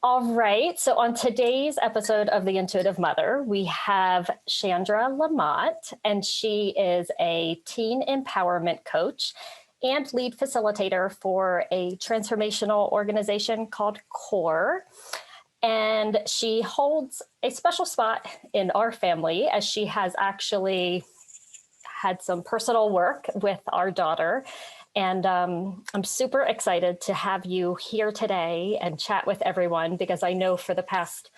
All right. So on today's episode of The Intuitive Mother, we have Shandra LaMotte, and she is a teen empowerment coach and lead facilitator for a transformational organization called CORE. And she holds a special spot in our family as she has actually had some personal work with our daughter. And I'm super excited to have you here today and chat with everyone, because I know for the past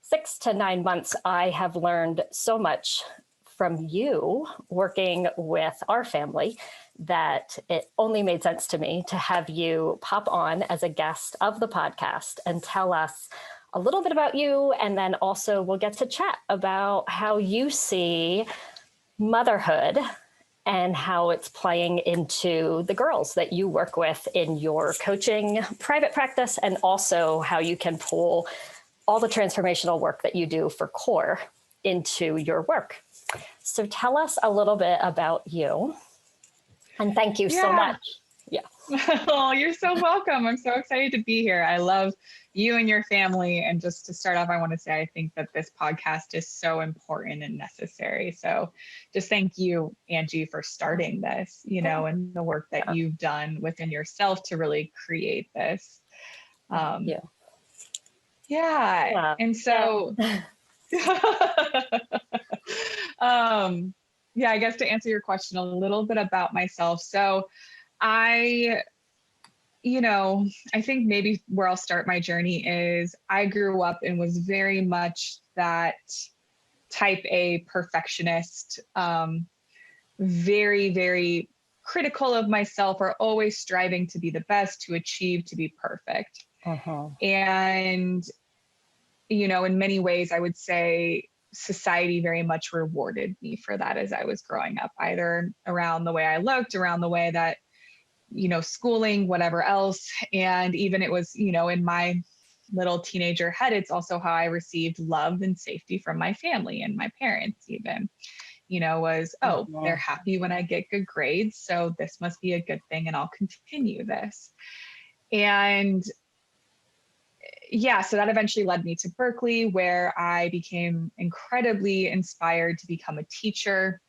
6 to 9 months, I have learned so much from you working with our family that it only made sense to me to have you pop on as a guest of the podcast and tell us a little bit about you. And then also we'll get to chat about how you see motherhood and how it's playing into the girls that you work with in your coaching private practice, and also how you can pull all the transformational work that you do for CORE into your work. So tell us a little bit about you. And thank you so much. Yeah. Oh, you're so welcome. I'm so excited to be here. I love you and your family. And just to start off, I want to say I think that this podcast is so important and necessary. So just thank you, Angie, for starting this, and the work that you've done within yourself to really create this. Yeah. And so, I guess to answer your question a little bit about myself. So I think maybe where I'll start my journey is I grew up and was very much that type A perfectionist, very, very critical of myself, or always striving to be the best, to achieve, to be perfect. And, in many ways, I would say society very much rewarded me for that as I was growing up, either around the way I looked, around the way that schooling, whatever else. And even it was, in my little teenager head, it's also how I received love and safety from my family and my parents even, was, they're happy when I get good grades, so this must be a good thing and I'll continue this. And so that eventually led me to Berkeley, where I became incredibly inspired to become a teacher.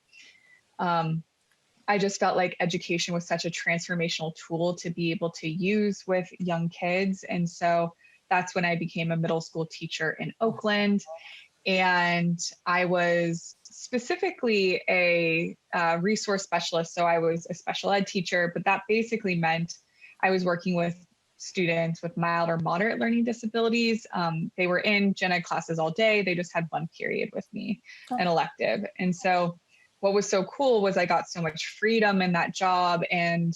I just felt like education was such a transformational tool to be able to use with young kids. And so that's when I became a middle school teacher in Oakland. And I was specifically a resource specialist. So I was a special ed teacher, but that basically meant I was working with students with mild or moderate learning disabilities. They were in gen ed classes all day. They just had one period with me, an elective. And so what was so cool was I got so much freedom in that job. And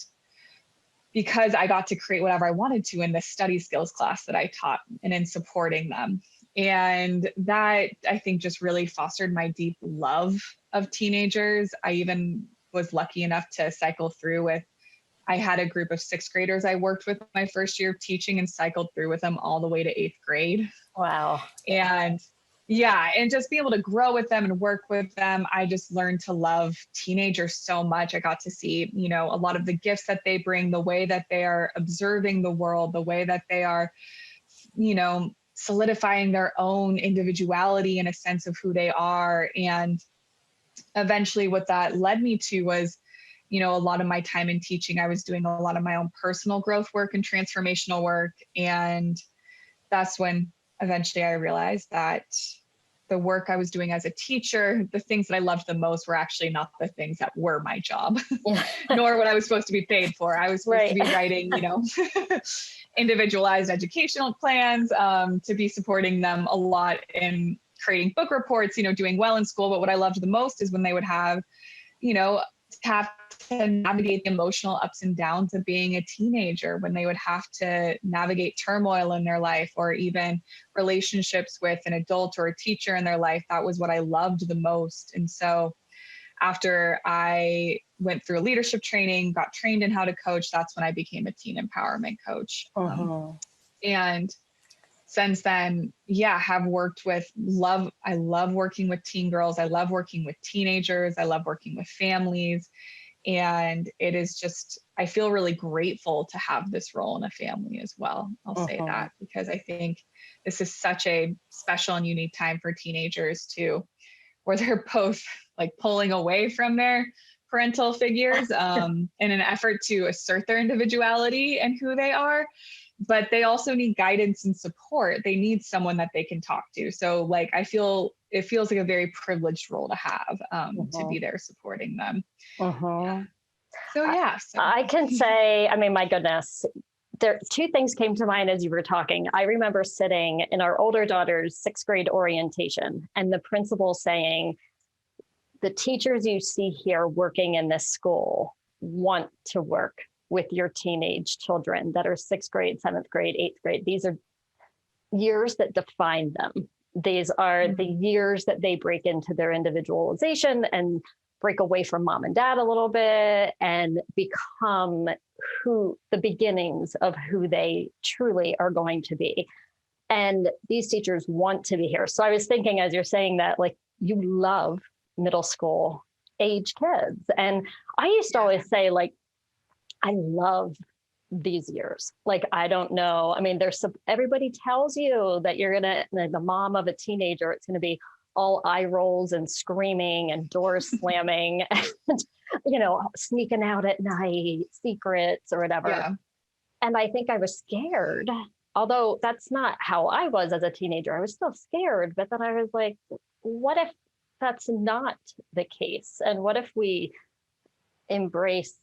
because I got to create whatever I wanted to in this study skills class that I taught and in supporting them. And that, I think, just really fostered my deep love of teenagers. I even was lucky enough to cycle through with, I had a group of 6th graders I worked with my first year of teaching, and cycled through with them all the way to 8th grade. Wow. And just be able to grow with them and work with them. I just learned to love teenagers so much. I got to see, a lot of the gifts that they bring, the way that they are observing the world, the way that they are, solidifying their own individuality and a sense of who they are. And eventually what that led me to was, a lot of my time in teaching, I was doing a lot of my own personal growth work and transformational work. And that's when eventually I realized that the work I was doing as a teacher, the things that I loved the most were actually not the things that were my job, nor what I was supposed to be paid for. I was supposed to be writing, individualized educational plans, to be supporting them a lot in creating book reports, doing well in school. But what I loved the most is when they would have, have to navigate the emotional ups and downs of being a teenager, when they would have to navigate turmoil in their life, or even relationships with an adult or a teacher in their life. That was what I loved the most. And so after I went through leadership training, got trained in how to coach, that's when I became a teen empowerment coach. And since then, have worked with I love working with teen girls. I love working with teenagers. I love working with families. And it is just, I feel really grateful to have this role in a family as well. I'll say that, because I think this is such a special and unique time for teenagers too, where they're both like pulling away from their parental figures in an effort to assert their individuality and who they are. But they also need guidance and support. They need someone that they can talk to. So like, I feel it feels like a very privileged role to have, to be there supporting them. Yeah. So yeah. I can say, I mean, my goodness, there two things came to mind as you were talking. I remember sitting in our older daughter's 6th grade orientation and the principal saying, the teachers you see here working in this school want to work with your teenage children that are 6th grade, 7th grade, 8th grade. These are years that define them. These are the years that they break into their individualization and break away from mom and dad a little bit and become the beginnings of who they truly are going to be. And these teachers want to be here. So I was thinking, as you're saying that, like, you love middle school age kids. And I used to always say, like, I love these years. Like, I don't know. I mean, everybody tells you that you're going to, like, the mom of a teenager, it's going to be all eye rolls and screaming and doors slamming and, sneaking out at night, secrets or whatever. Yeah. And I think I was scared, although that's not how I was as a teenager. I was still scared, but then I was like, what if that's not the case? And what if we embrace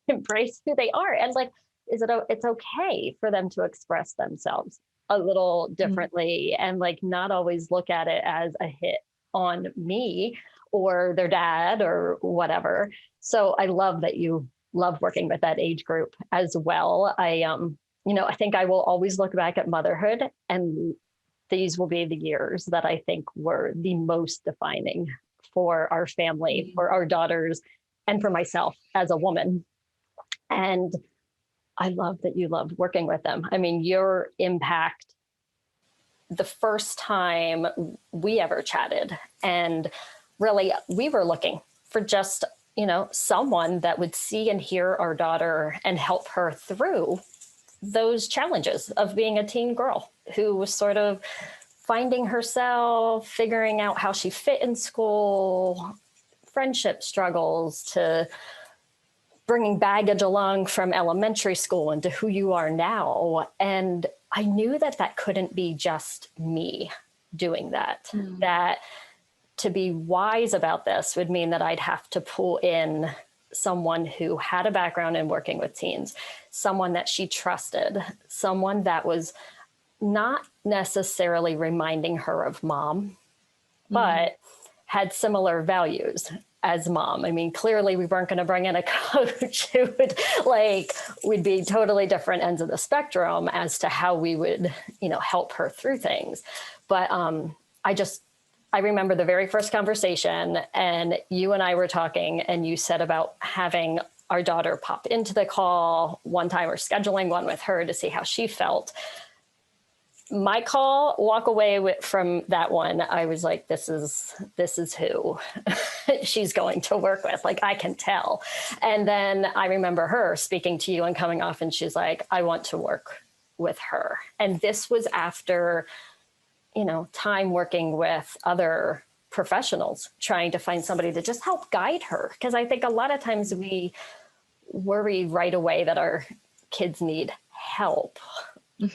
who they are? And like, it's okay for them to express themselves a little differently and like not always look at it as a hit on me or their dad or whatever. So I love that you love working with that age group as well. I think I will always look back at motherhood, and these will be the years that I think were the most defining for our family, for our daughters, and for myself as a woman. And I love that you loved working with them. I mean, your impact, the first time we ever chatted, and really we were looking for just, someone that would see and hear our daughter and help her through those challenges of being a teen girl who was sort of finding herself, figuring out how she fit in school, friendship struggles, to bringing baggage along from elementary school into who you are now. And I knew that couldn't be just me doing that, that to be wise about this would mean that I'd have to pull in someone who had a background in working with teens, someone that she trusted, someone that was not necessarily reminding her of mom, but had similar values as mom. I mean, clearly we weren't going to bring in a coach who would we'd be totally different ends of the spectrum as to how we would, help her through things. But I remember the very first conversation, and you and I were talking, and you said about having our daughter pop into the call one time or scheduling one with her to see how she felt. My call, walk away from that one, I was like, this is who she's going to work with. Like, I can tell. And then I remember her speaking to you and coming off, and she's like, I want to work with her. And this was after, time working with other professionals, trying to find somebody to just help guide her. Because I think a lot of times we worry right away that our kids need help.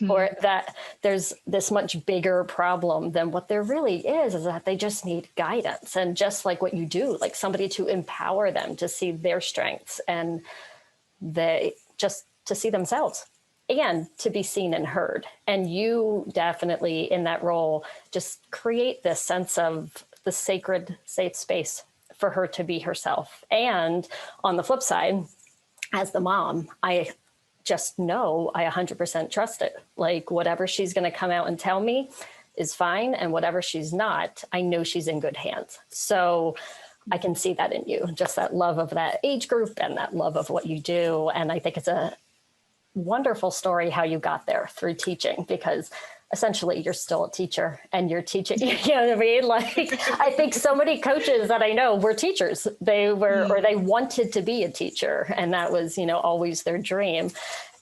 Or that there's this much bigger problem than what there really is that they just need guidance. And just like what you do, like somebody to empower them to see their strengths and they just to see themselves and to be seen and heard. And you definitely in that role just create this sense of the sacred, safe space for her to be herself. And on the flip side, as the mom, I just know I 100% trust it. Like, whatever she's going to come out and tell me is fine. And whatever she's not, I know she's in good hands. So I can see that in you, just that love of that age group and that love of what you do. And I think it's a wonderful story how you got there through teaching, because essentially you're still a teacher and you're teaching, you know what I mean? Like, I think so many coaches that I know were teachers. They were, or they wanted to be a teacher, and that was, always their dream.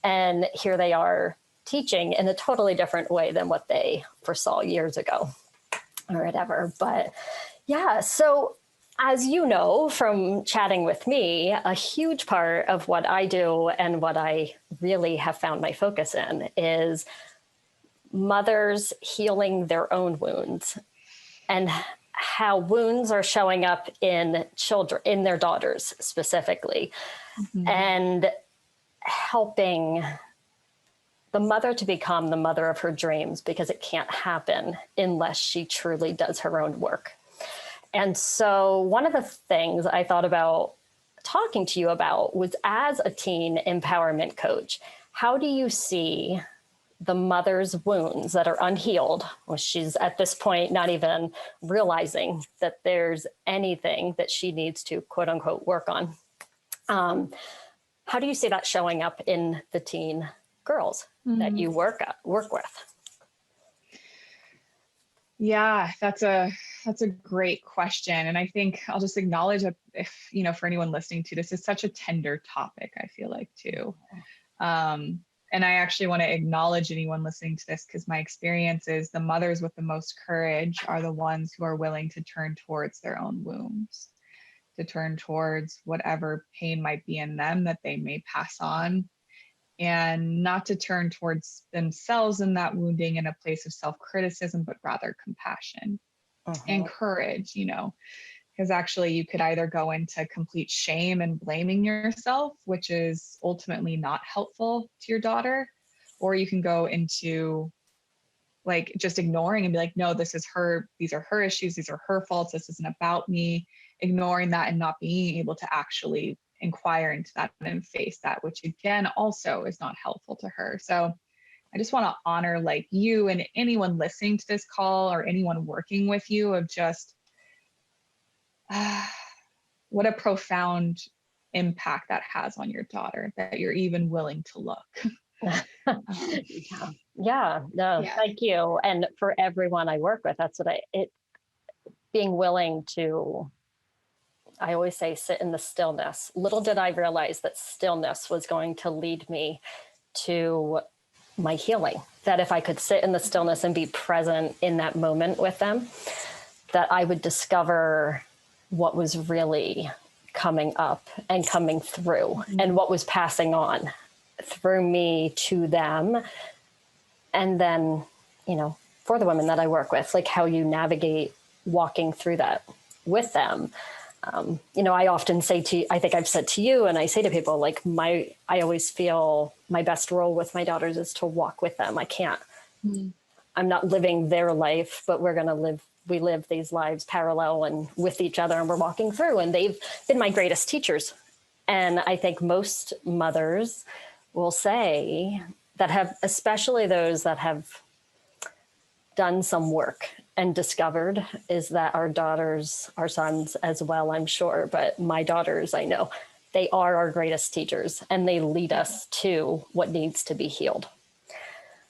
And here they are teaching in a totally different way than what they foresaw years ago or whatever. But yeah, so as you know from chatting with me, a huge part of what I do and what I really have found my focus in is mothers healing their own wounds and how wounds are showing up in children, in their daughters specifically, and helping the mother to become the mother of her dreams, because it can't happen unless she truly does her own work. And so one of the things I thought about talking to you about was, as a teen empowerment coach, how do you see the mother's wounds that are unhealed? Well, she's at this point not even realizing that there's anything that she needs to quote unquote work on. How do you see that showing up in the teen girls that you work with? Yeah, that's a great question. And I think I'll just acknowledge that, if, for anyone listening to this, is such a tender topic, I feel like, too. And I actually want to acknowledge anyone listening to this, because my experience is the mothers with the most courage are the ones who are willing to turn towards their own wounds, to turn towards whatever pain might be in them that they may pass on, and not to turn towards themselves in that wounding in a place of self-criticism, but rather compassion and courage, because actually you could either go into complete shame and blaming yourself, which is ultimately not helpful to your daughter, or you can go into like just ignoring and be like, no, these are her issues, these are her faults, this isn't about me, ignoring that and not being able to actually inquire into that and face that, which again also is not helpful to her. So I just want to honor like you and anyone listening to this call, or anyone working with you, of just what a profound impact that has on your daughter, that you're even willing to look. Yeah, no, thank you. And for everyone I work with, that's what being willing to, I always say, sit in the stillness. Little did I realize that stillness was going to lead me to my healing, that if I could sit in the stillness and be present in that moment with them, that I would discover what was really coming up and coming through, and what was passing on through me to them. And then, for the women that I work with, like how you navigate walking through that with them. I often say I think I've said to you, and I say to people, like, I always feel my best role with my daughters is to walk with them. I'm not living their life, but we live these lives parallel and with each other, and we're walking through, and they've been my greatest teachers. And I think most mothers will say that have, especially those that have done some work and discovered, is that our daughters, our sons as well, I'm sure, but my daughters, I know, they are our greatest teachers, and they lead us to what needs to be healed.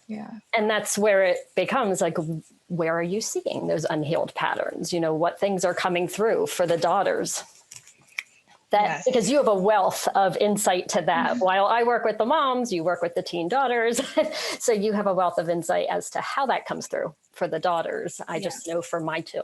Yeah. And that's where it becomes like, where are you seeing those unhealed patterns? What things are coming through for the daughters? Because you have a wealth of insight to that. While I work with the moms, you work with the teen daughters. So you have a wealth of insight as to how that comes through for the daughters. I just know for my two.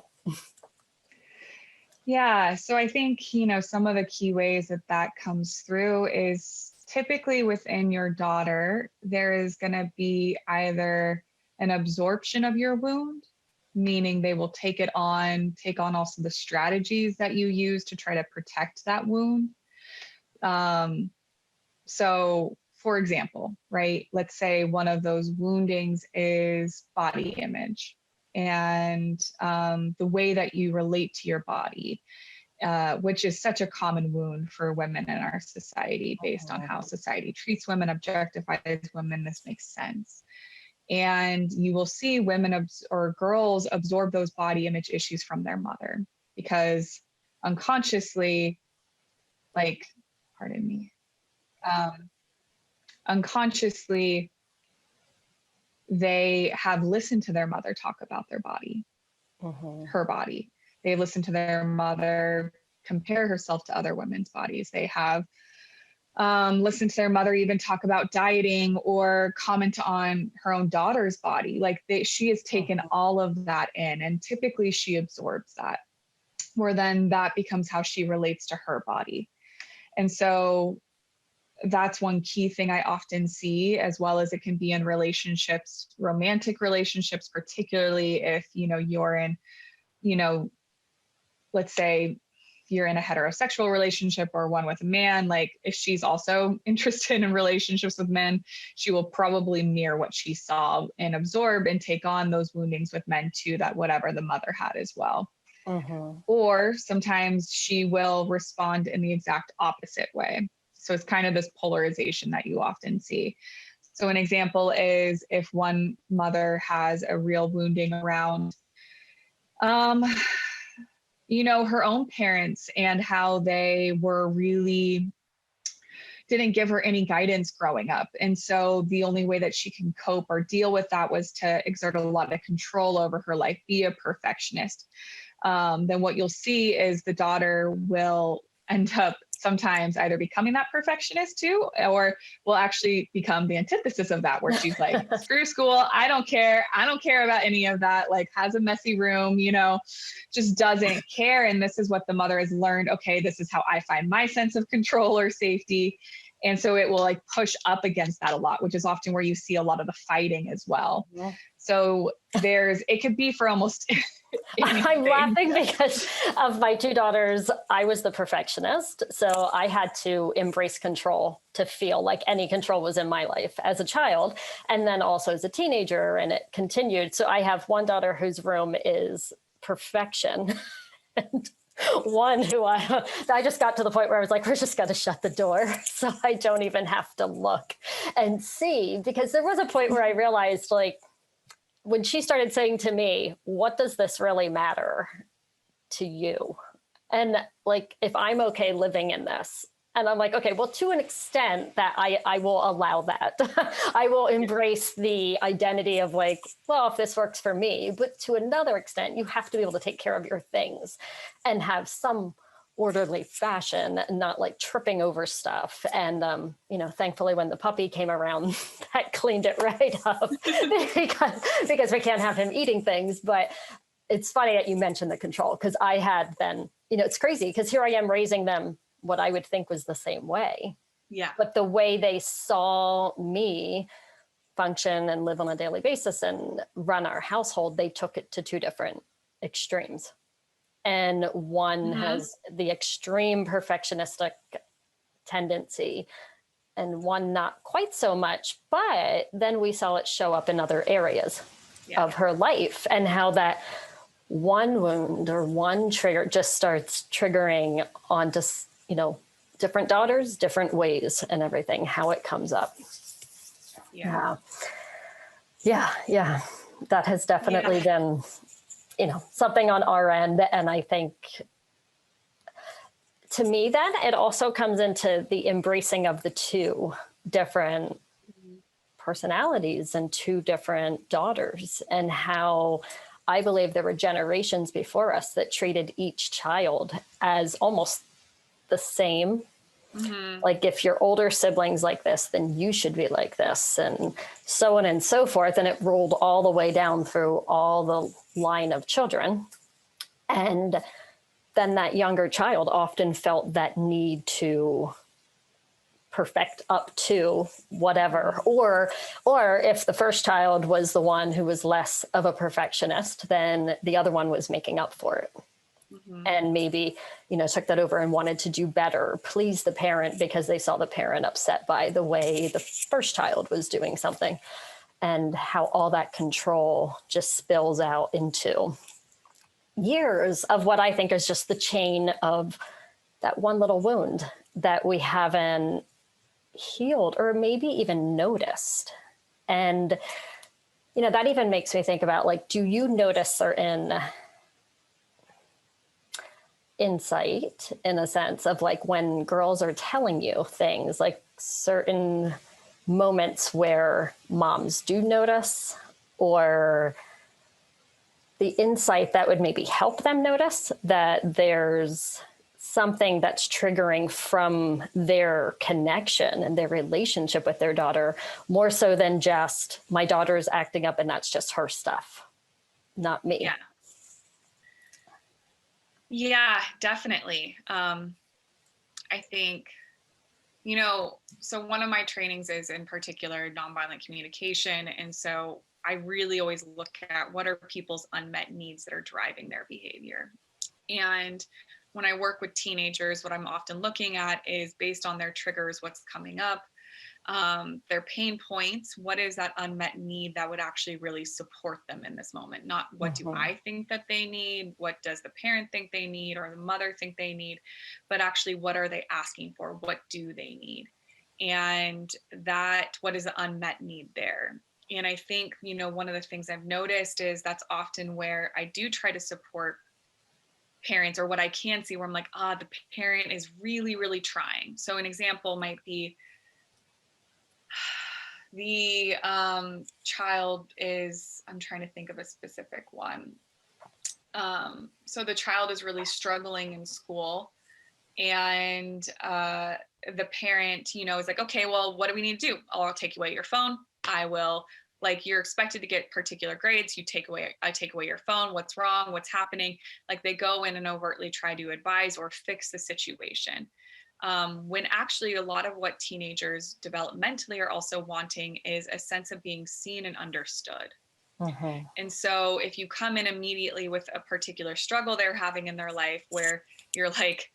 Yeah. So I think, some of the key ways that comes through is typically within your daughter, there is going to be either an absorption of your wound, meaning they will take on also the strategies that you use to try to protect that wound. So for example, right, let's say one of those woundings is body image, and the way that you relate to your body, which is such a common wound for women in our society based on how society treats women, objectifies women. This makes sense. And you will see women or girls absorb those body image issues from their mother, because unconsciously, unconsciously, they have listened to their mother talk about their body, her body. They listen to their mother compare herself to other women's bodies. They have listened to their mother even talk about dieting or comment on her own daughter's body. Like she has taken all of that in, and typically she absorbs that, where then that becomes how she relates to her body. And so that's one key thing I often see, as well as it can be in relationships, romantic relationships, particularly if, you're in, let's say you're in a heterosexual relationship or one with a man. Like if she's also interested in relationships with men, she will probably mirror what she saw and absorb and take on those woundings with men too, that whatever the mother had as well. Or sometimes she will respond in the exact opposite way. So it's kind of this polarization that you often see. So an example is if one mother has a real wounding around, her own parents and how they were really didn't give her any guidance growing up. And so the only way that she can cope or deal with that was to exert a lot of control over her life, be a perfectionist. Then what you'll see is the daughter will end up sometimes either becoming that perfectionist too, or will actually become the antithesis of that, where she's like, screw school, I don't care about any of that, like has a messy room, just doesn't care. And this is what the mother has learned. Okay, this is how I find my sense of control or safety. And so it will like push up against that a lot, which is often where you see a lot of the fighting as well. So it could be for almost I'm laughing because of my two daughters. I was the perfectionist. So I had to embrace control to feel like any control was in my life as a child. And then also as a teenager, and it continued. So I have one daughter whose room is perfection. And one who I just got to the point where I was like, we're just going to shut the door so I don't even have to look and see. Because there was a point where I realized, like, when she started saying to me, what does this really matter to you? And like, if I'm okay living in this, and I'm like, okay, well, to an extent that I will allow that. I will embrace the identity of like, well, if this works for me, but to another extent, you have to be able to take care of your things and have some orderly fashion and not like tripping over stuff. And, thankfully when the puppy came around, that cleaned it right up because we can't have him eating things. But it's funny that you mentioned the control, because I had then, it's crazy because here I am raising them what I would think was the same way. Yeah. But the way they saw me function and live on a daily basis and run our household, they took it to two different extremes. And one has the extreme perfectionistic tendency and one not quite so much, but then we saw it show up in other areas of her life, and how that one wound or one trigger just starts triggering on just, different daughters, different ways and everything, how it comes up. Yeah. That has definitely been, something on our end. And I think to me, then it also comes into the embracing of the two different personalities and two different daughters, and how I believe there were generations before us that treated each child as almost the same. Like if your older siblings like this, then you should be like this, and so on and so forth. And it rolled all the way down through all the line of children. And then that younger child often felt that need to perfect up to whatever, or if the first child was the one who was less of a perfectionist, then the other one was making up for it. And maybe, took that over and wanted to do better, please the parent, because they saw the parent upset by the way the first child was doing something, and how all that control just spills out into years of what I think is just the chain of that one little wound that we haven't healed or maybe even noticed. And, that even makes me think about, like, do you notice certain insight in a sense of like when girls are telling you things, like certain moments where moms do notice, or the insight that would maybe help them notice that there's something that's triggering from their connection and their relationship with their daughter, more so than just my daughter's acting up and that's just her stuff, not me. Yeah. Yeah, definitely. I think, so one of my trainings is in particular nonviolent communication. And so I really always look at what are people's unmet needs that are driving their behavior. And when I work with teenagers, what I'm often looking at is based on their triggers, what's coming up, their pain points, what is that unmet need that would actually really support them in this moment? Not what do I think that they need? What does the parent think they need or the mother think they need? But actually, what are they asking for? What do they need? And what is the unmet need there? And I think, one of the things I've noticed is that's often where I do try to support parents, or what I can see where I'm like, the parent is really, really trying. So an example might be the child is, I'm trying to think of a specific one. So the child is really struggling in school, and the parent, is like, okay, well, what do we need to do? I'll take away your phone. I will, like, you're expected to get particular grades. I take away your phone. What's wrong? What's happening? Like, they go in and overtly try to advise or fix the situation. When actually a lot of what teenagers developmentally are also wanting is a sense of being seen and understood. And so if you come in immediately with a particular struggle they're having in their life where you're like,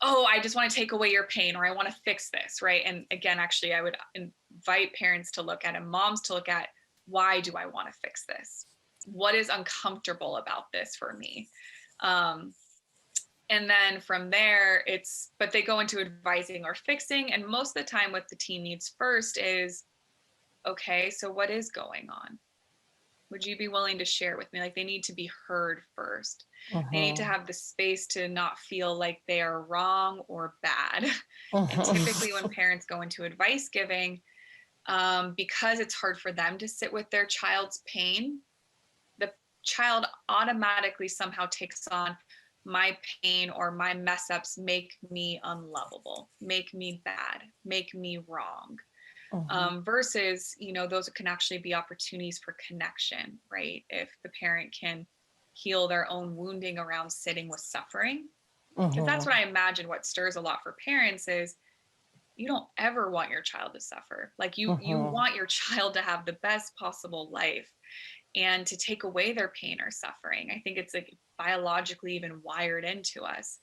oh, I just want to take away your pain, or I want to fix this, right? And again, actually, I would invite parents to look at and moms to look at, why do I want to fix this? What is uncomfortable about this for me? And then from there, but they go into advising or fixing. And most of the time what the teen needs first is, okay, so what is going on? Would you be willing to share with me? Like, they need to be heard first. They need to have the space to not feel like they are wrong or bad. And typically when parents go into advice giving, because it's hard for them to sit with their child's pain, the child automatically somehow takes on, my pain or my mess ups make me unlovable, make me bad, make me wrong. Versus, those can actually be opportunities for connection, right? If the parent can heal their own wounding around sitting with suffering. Because that's what I imagine what stirs a lot for parents is, you don't ever want your child to suffer. Like you want your child to have the best possible life, and to take away their pain or suffering. I think it's like biologically even wired into us.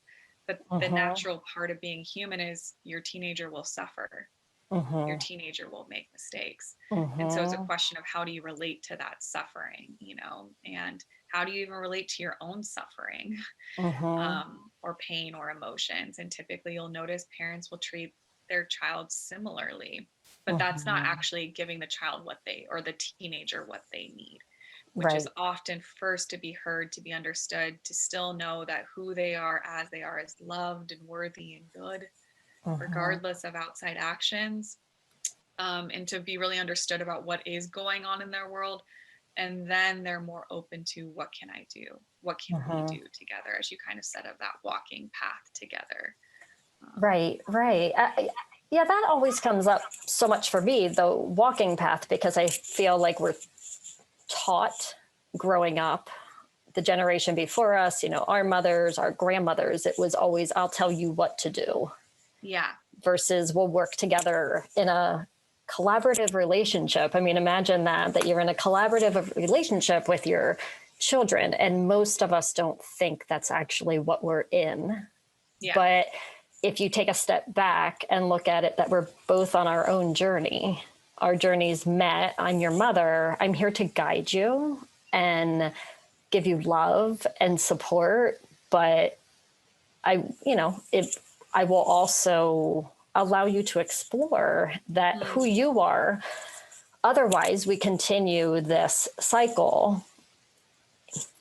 But the natural part of being human is your teenager will suffer. Your teenager will make mistakes. And so it's a question of how do you relate to that suffering, and how do you even relate to your own suffering or pain or emotions? And typically you'll notice parents will treat their child similarly, but that's not actually giving the child or the teenager what they need, which is often first to be heard, to be understood, to still know that who they are is loved and worthy and good, regardless of outside actions, and to be really understood about what is going on in their world. And then they're more open to, what can I do? What can we do together? As you kind of said, of that walking path together. Right. Yeah, that always comes up so much for me, the walking path, because I feel like we're taught growing up, the generation before us, our mothers, our grandmothers, it was always, I'll tell you what to do. Yeah. Versus we'll work together in a collaborative relationship. I mean, imagine that you're in a collaborative relationship with your children, and most of us don't think that's actually what we're in. Yeah. But if you take a step back and look at it, that we're both on our own journey, our journeys met. I'm your mother. I'm here to guide you and give you love and support. But I will also allow you to explore that who you are. Otherwise, we continue this cycle.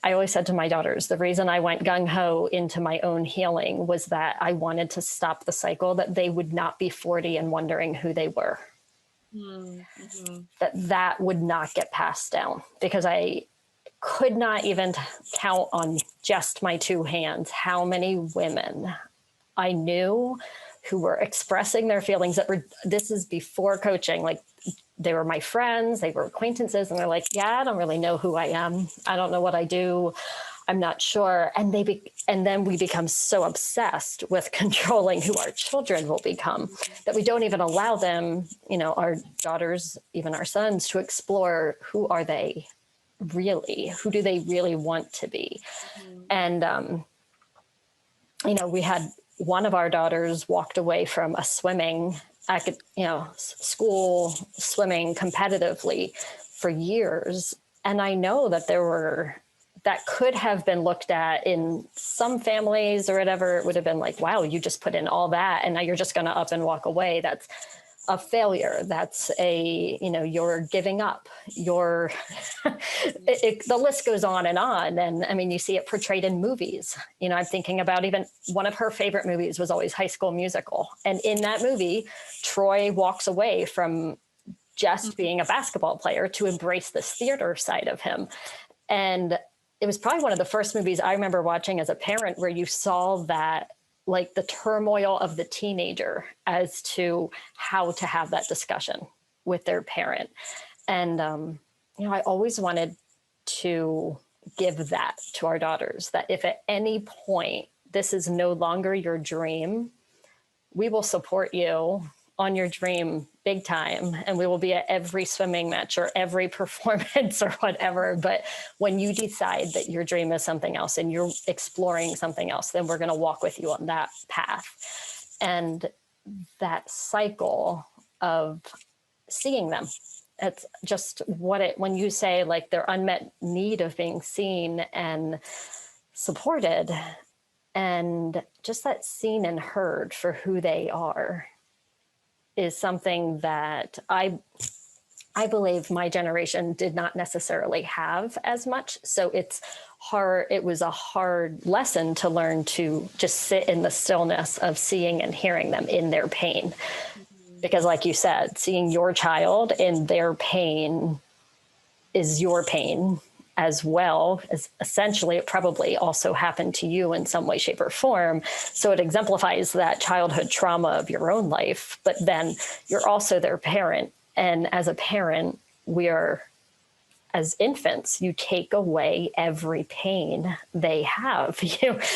I always said to my daughters, the reason I went gung-ho into my own healing was that I wanted to stop the cycle, that they would not be 40 and wondering who they were. Mm-hmm. that would not get passed down, because I could not even count on just my two hands how many women I knew who were expressing their feelings that were, this is before coaching, like they were my friends, they were acquaintances, and they're like, yeah, I don't really know who I am. I don't know what I do. I'm not sure. And then we become so obsessed with controlling who our children will become that we don't even allow them, our daughters, even our sons, to explore who are they really, who do they really want to be. And, we had one of our daughters walked away from a swimming, school swimming competitively for years. And I know that that could have been looked at in some families or whatever. It would have been like, wow, you just put in all that and now you're just going to up and walk away. That's a failure. That's you're giving up. The list goes on. And I mean, you see it portrayed in movies. I'm thinking about even one of her favorite movies was always High School Musical. And in that movie, Troy walks away from just being a basketball player to embrace this theater side of him. And it was probably one of the first movies I remember watching as a parent where you saw that, like the turmoil of the teenager as to how to have that discussion with their parent. And, I always wanted to give that to our daughters, that if at any point this is no longer your dream, we will support you on your dream big time. And we will be at every swimming match or every performance or whatever. But when you decide that your dream is something else and you're exploring something else, then we're going to walk with you on that path. And that cycle of seeing them, it's just when you say like their unmet need of being seen and supported, and just that seen and heard for who they are, is something that I believe my generation did not necessarily have as much. So it's hard. It was a hard lesson to learn to just sit in the stillness of seeing and hearing them in their pain. Because like you said, seeing your child in their pain is your pain as well, as essentially it probably also happened to you in some way, shape, or form. So it exemplifies that childhood trauma of your own life, but then you're also their parent. And as a parent, as infants, you take away every pain they have.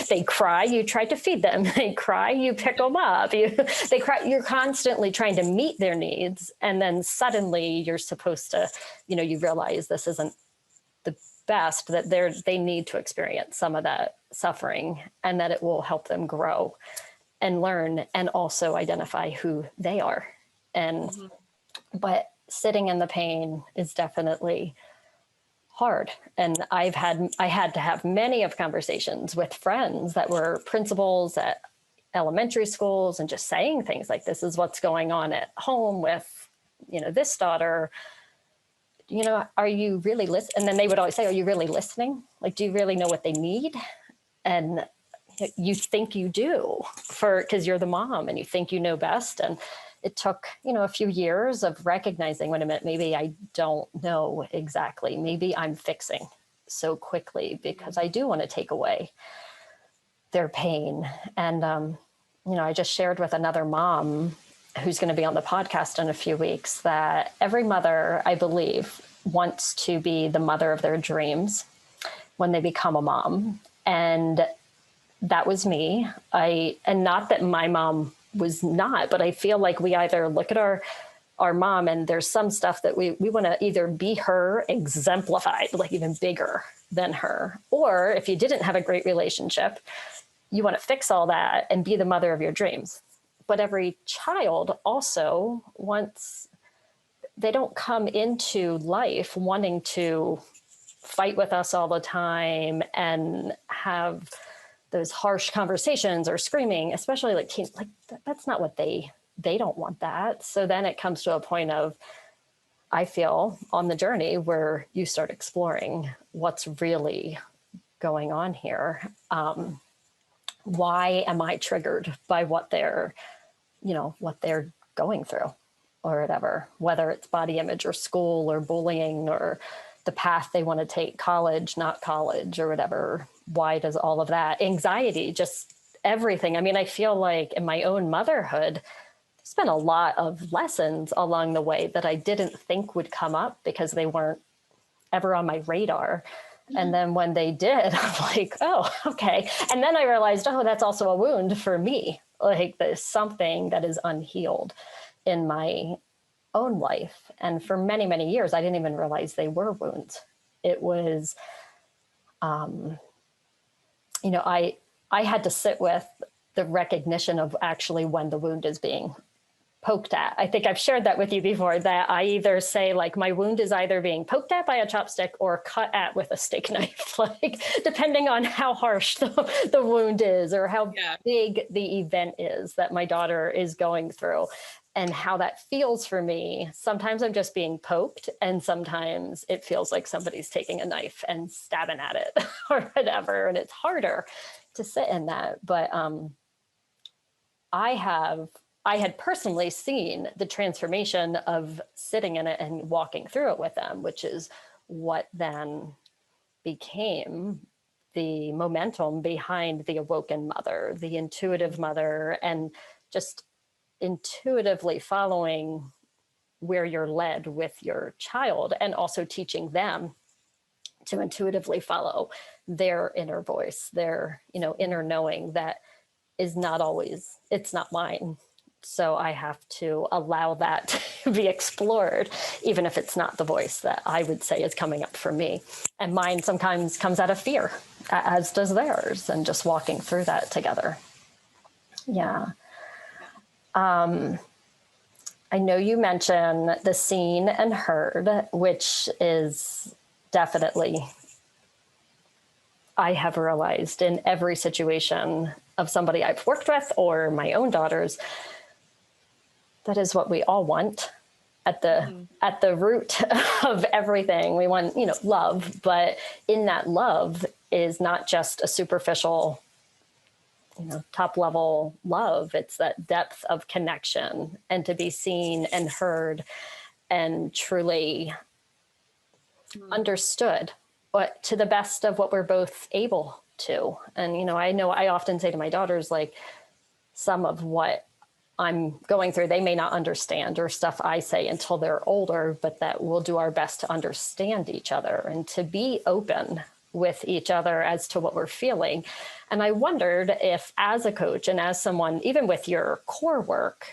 They cry, you try to feed them. They cry, you pick them up. They cry, you're constantly trying to meet their needs. And then suddenly you're supposed to, you realize this isn't the best, that they need to experience some of that suffering, and that it will help them grow and learn and also identify who they are. And but sitting in the pain is definitely hard. And I had to have many of conversations with friends that were principals at elementary schools, and just saying things like, this is what's going on at home with, this daughter. Are you really listening? And then they would always say, are you really listening? Like, do you really know what they need? And you think you do because you're the mom and you think you know best. And it took, a few years of recognizing, wait a minute, maybe I don't know exactly. Maybe I'm fixing so quickly because I do want to take away their pain. And, I just shared with another mom who's going to be on the podcast in a few weeks that every mother, I believe, wants to be the mother of their dreams when they become a mom. And that was me. And not that my mom was not, but I feel like we either look at our mom and there's some stuff that we want to either be her exemplified, like even bigger than her. Or if you didn't have a great relationship, you want to fix all that and be the mother of your dreams. But every child also they don't come into life wanting to fight with us all the time and have those harsh conversations or screaming, especially like teens. Like that's not what they don't want that. So then it comes to a point of, I feel, on the journey where you start exploring what's really going on here. Why am I triggered by what they're going through? or whatever, whether it's body image or school or bullying or the path they want to take, college, not college, or whatever. Why does all of that anxiety, just everything? I mean, I feel like in my own motherhood, there's been a lot of lessons along the way that I didn't think would come up because they weren't ever on my radar. And then when they did, I'm like, oh, okay. And then I realized, oh, that's also a wound for me. Like there's something that is unhealed in my own life. And for many, many years, I didn't even realize they were wounds. It was, you know, I had to sit with the recognition of actually when the wound is being poked at. I think I've shared that with you before, that I either say like my wound is either being poked at by a chopstick or cut at with a steak knife, like depending on how harsh the wound is or how big the event is that my daughter is going through and how that feels for me. Sometimes I'm just being poked and sometimes it feels like somebody's taking a knife and stabbing at it or whatever. And it's harder to sit in that. But I had personally seen the transformation of sitting in it and walking through it with them, which is what then became the momentum behind the awoken mother, the intuitive mother, and just intuitively following where you're led with your child and also teaching them to intuitively follow their inner voice, their, you know, inner knowing that is not always, it's not mine. So I have to allow that to be explored, even if it's not the voice that I would say is coming up for me. And mine sometimes comes out of fear, as does theirs, and just walking through that together. Yeah. I know you mentioned the seen and heard, which is definitely, I have realized in every situation of somebody I've worked with or my own daughters, that is what we all want at the root of everything. We want, you know, love, but in that love is not just a superficial, you know, top level love. It's that depth of connection and to be seen and heard and truly understood, but to the best of what we're both able to. And, you know I often say to my daughters, like, some of what I'm going through, they may not understand, or stuff I say until they're older, but that we'll do our best to understand each other and to be open with each other as to what we're feeling. And I wondered if, as a coach and as someone, even with your core work,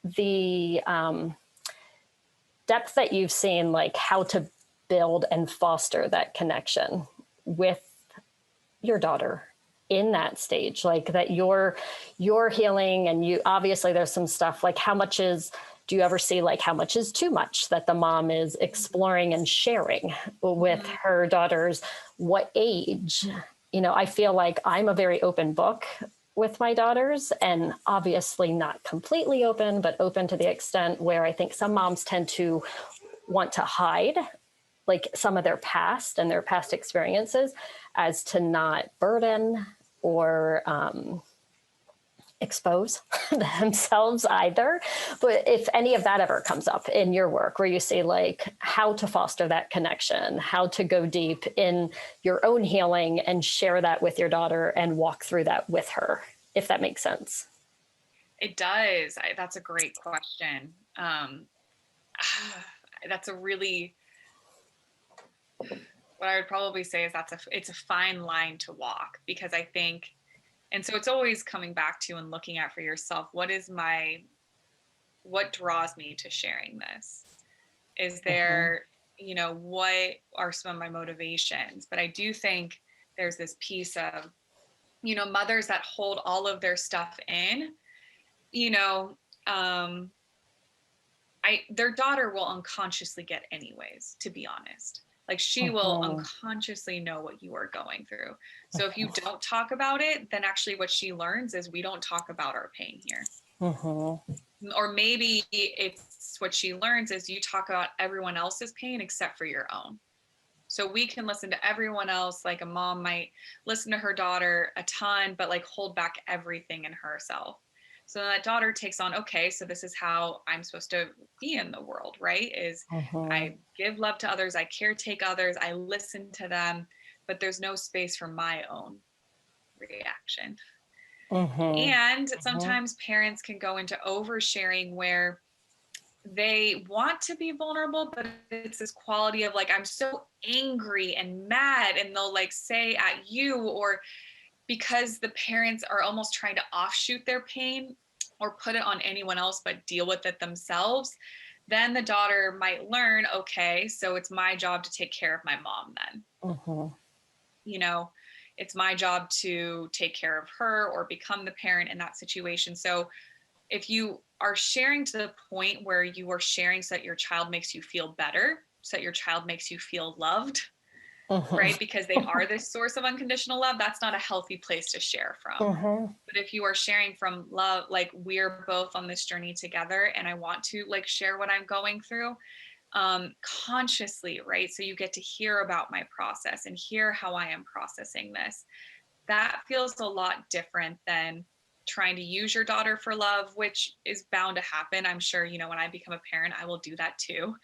the depth that you've seen, like how to build and foster that connection with your daughter in that stage, like that you're healing, and you obviously there's some stuff like do you ever see like how much is too much that the mom is exploring and sharing with her daughters? What age? I feel like I'm a very open book with my daughters, and obviously not completely open, but open to the extent where I think some moms tend to want to hide like some of their past and their past experiences as to not burden or expose themselves either. But if any of that ever comes up in your work where you say like how to foster that connection, how to go deep in your own healing and share that with your daughter and walk through that with her, if that makes sense. It does. That's a great question. That's a really, what I would probably say is it's a fine line to walk, because I think, and so it's always coming back to and looking at for yourself, what draws me to sharing this? Is there, what are some of my motivations? But I do think there's this piece of, mothers that hold all of their stuff in, their daughter will unconsciously get anyways, to be honest. Like she will unconsciously know what you are going through. So if you don't talk about it, then actually what she learns is we don't talk about our pain here. Or maybe it's what she learns is you talk about everyone else's pain except for your own. So we can listen to everyone else, like a mom might listen to her daughter a ton, but like hold back everything in herself. So that daughter takes on, okay, so this is how I'm supposed to be in the world, right? Is I give love to others, I caretake others, I listen to them, but there's no space for my own reaction. And sometimes parents can go into oversharing where they want to be vulnerable, but it's this quality of like, I'm so angry and mad, and they'll like say at you, or because the parents are almost trying to offshoot their pain or put it on anyone else but deal with it themselves, then the daughter might learn, okay, so it's my job to take care of my mom then. You know, it's my job to take care of her or become the parent in that situation. So if you are sharing to the point where you are sharing so that your child makes you feel better, so that your child makes you feel loved, right? Because they are this source of unconditional love, that's not a healthy place to share from. But if you are sharing from love, like we're both on this journey together and I want to like share what I'm going through consciously, right? So you get to hear about my process and hear how I am processing this. That feels a lot different than trying to use your daughter for love, which is bound to happen. I'm sure, you know, when I become a parent, I will do that too.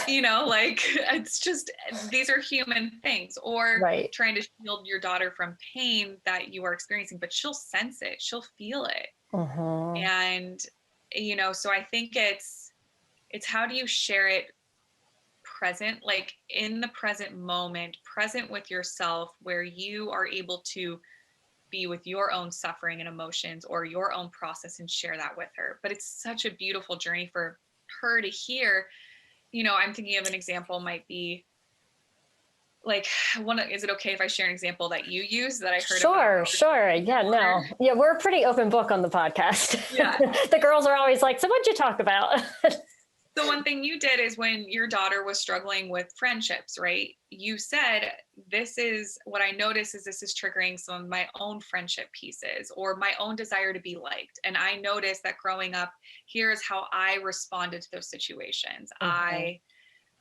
You know, like it's just, these are human things. Or trying to shield your daughter from pain that you are experiencing, but she'll sense it, she'll feel it. And, you know, so I think it's how do you share it present, like in the present moment, present with yourself, where you are able to be with your own suffering and emotions or your own process and share that with her. But it's such a beautiful journey for her to hear. You know, I'm thinking of an example might be like is it okay if I share an example that you use that I heard about? Sure. Yeah, no. Yeah, we're a pretty open book on the podcast. Yeah. The girls are always like, so what'd you talk about? So one thing you did is when your daughter was struggling with friendships, right? You said, this is what I notice is this is triggering some of my own friendship pieces or my own desire to be liked. And I noticed that growing up, here's how I responded to those situations. I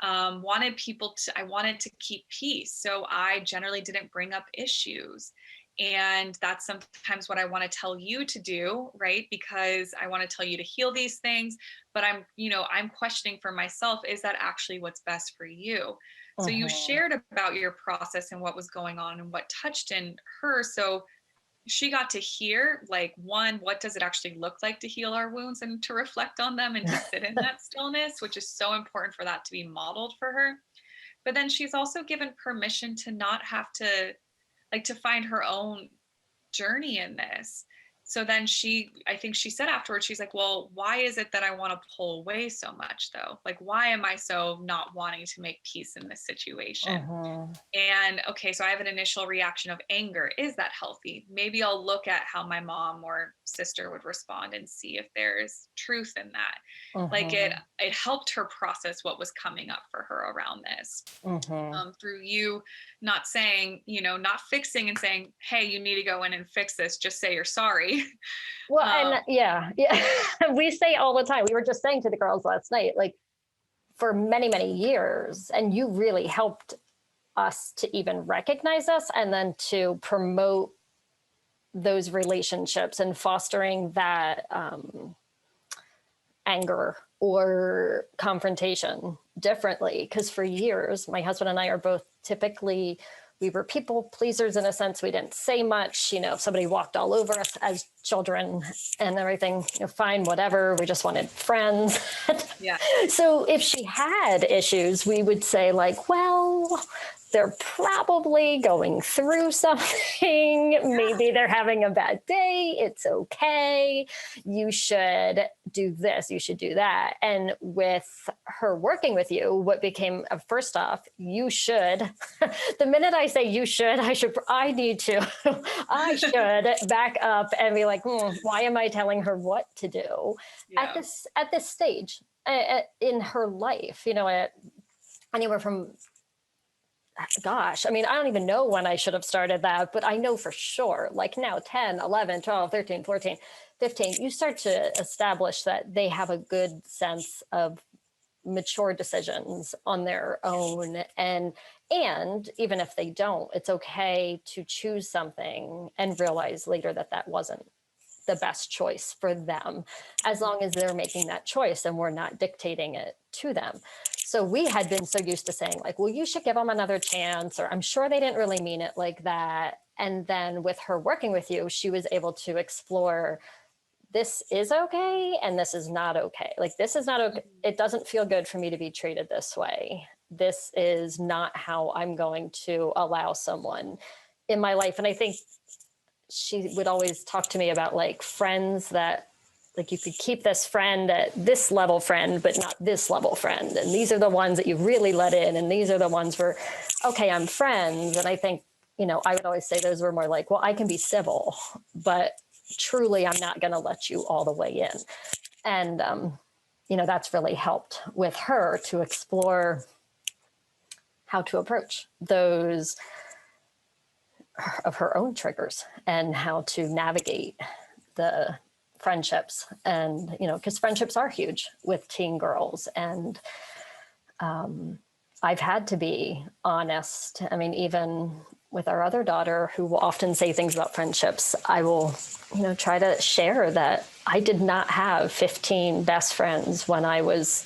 wanted to keep peace. So I generally didn't bring up issues. And that's sometimes what I want to tell you to do, right? Because I want to tell you to heal these things, but I'm questioning for myself, is that actually what's best for you? So you shared about your process and what was going on and what touched in her. So she got to hear, like, one, what does it actually look like to heal our wounds and to reflect on them and to sit in that stillness, which is so important for that to be modeled for her. But then she's also given permission to not have to, like, to find her own journey in this. So then I think she said afterwards, she's like, well, why is it that I want to pull away so much though? Like, why am I so not wanting to make peace in this situation? And okay, so I have an initial reaction of anger. Is that healthy? Maybe I'll look at how my mom or sister would respond and see if there's truth in that. Like it helped her process what was coming up for her around this. Through you not saying, not fixing and saying, hey, you need to go in and fix this. Just say you're sorry. Well, and yeah. We say all the time. We were just saying to the girls last night, like for many, many years, and you really helped us to even recognize us and then to promote those relationships and fostering that anger or confrontation differently. Because for years, my husband and I are both we were people pleasers in a sense. We didn't say much, if somebody walked all over us as children and everything, fine, whatever. We just wanted friends. Yeah. So if she had issues, we would say like, well, they're probably going through something. Yeah. Maybe they're having a bad day. It's okay. You should do this. You should do that. And with her working with you, what became, first off, you should, the minute I say you should, I should back up and be like, why am I telling her what to do at this stage in her life, anywhere from, gosh, I mean, I don't even know when I should have started that, but I know for sure, like now 10, 11, 12, 13, 14, 15, you start to establish that they have a good sense of mature decisions on their own. And even if they don't, it's okay to choose something and realize later that wasn't the best choice for them, as long as they're making that choice and we're not dictating it to them. So we had been so used to saying like, well, you should give them another chance, or I'm sure they didn't really mean it like that. And then with her working with you, she was able to explore, this is okay and this is not okay. Like, this is not okay. It doesn't feel good for me to be treated this way. This is not how I'm going to allow someone in my life. And I think she would always talk to me about like friends that, like, you could keep this friend at this level friend, but not this level friend. And these are the ones that you really let in. And these are the ones where, okay, I'm friends. And I think, I would always say those were more like, well, I can be civil, but truly, I'm not going to let you all the way in. And, that's really helped with her to explore how to approach those of her own triggers and how to navigate the friendships. And, because friendships are huge with teen girls. And I've had to be honest. I mean, even with our other daughter, who will often say things about friendships, I will, try to share that I did not have 15 best friends when I was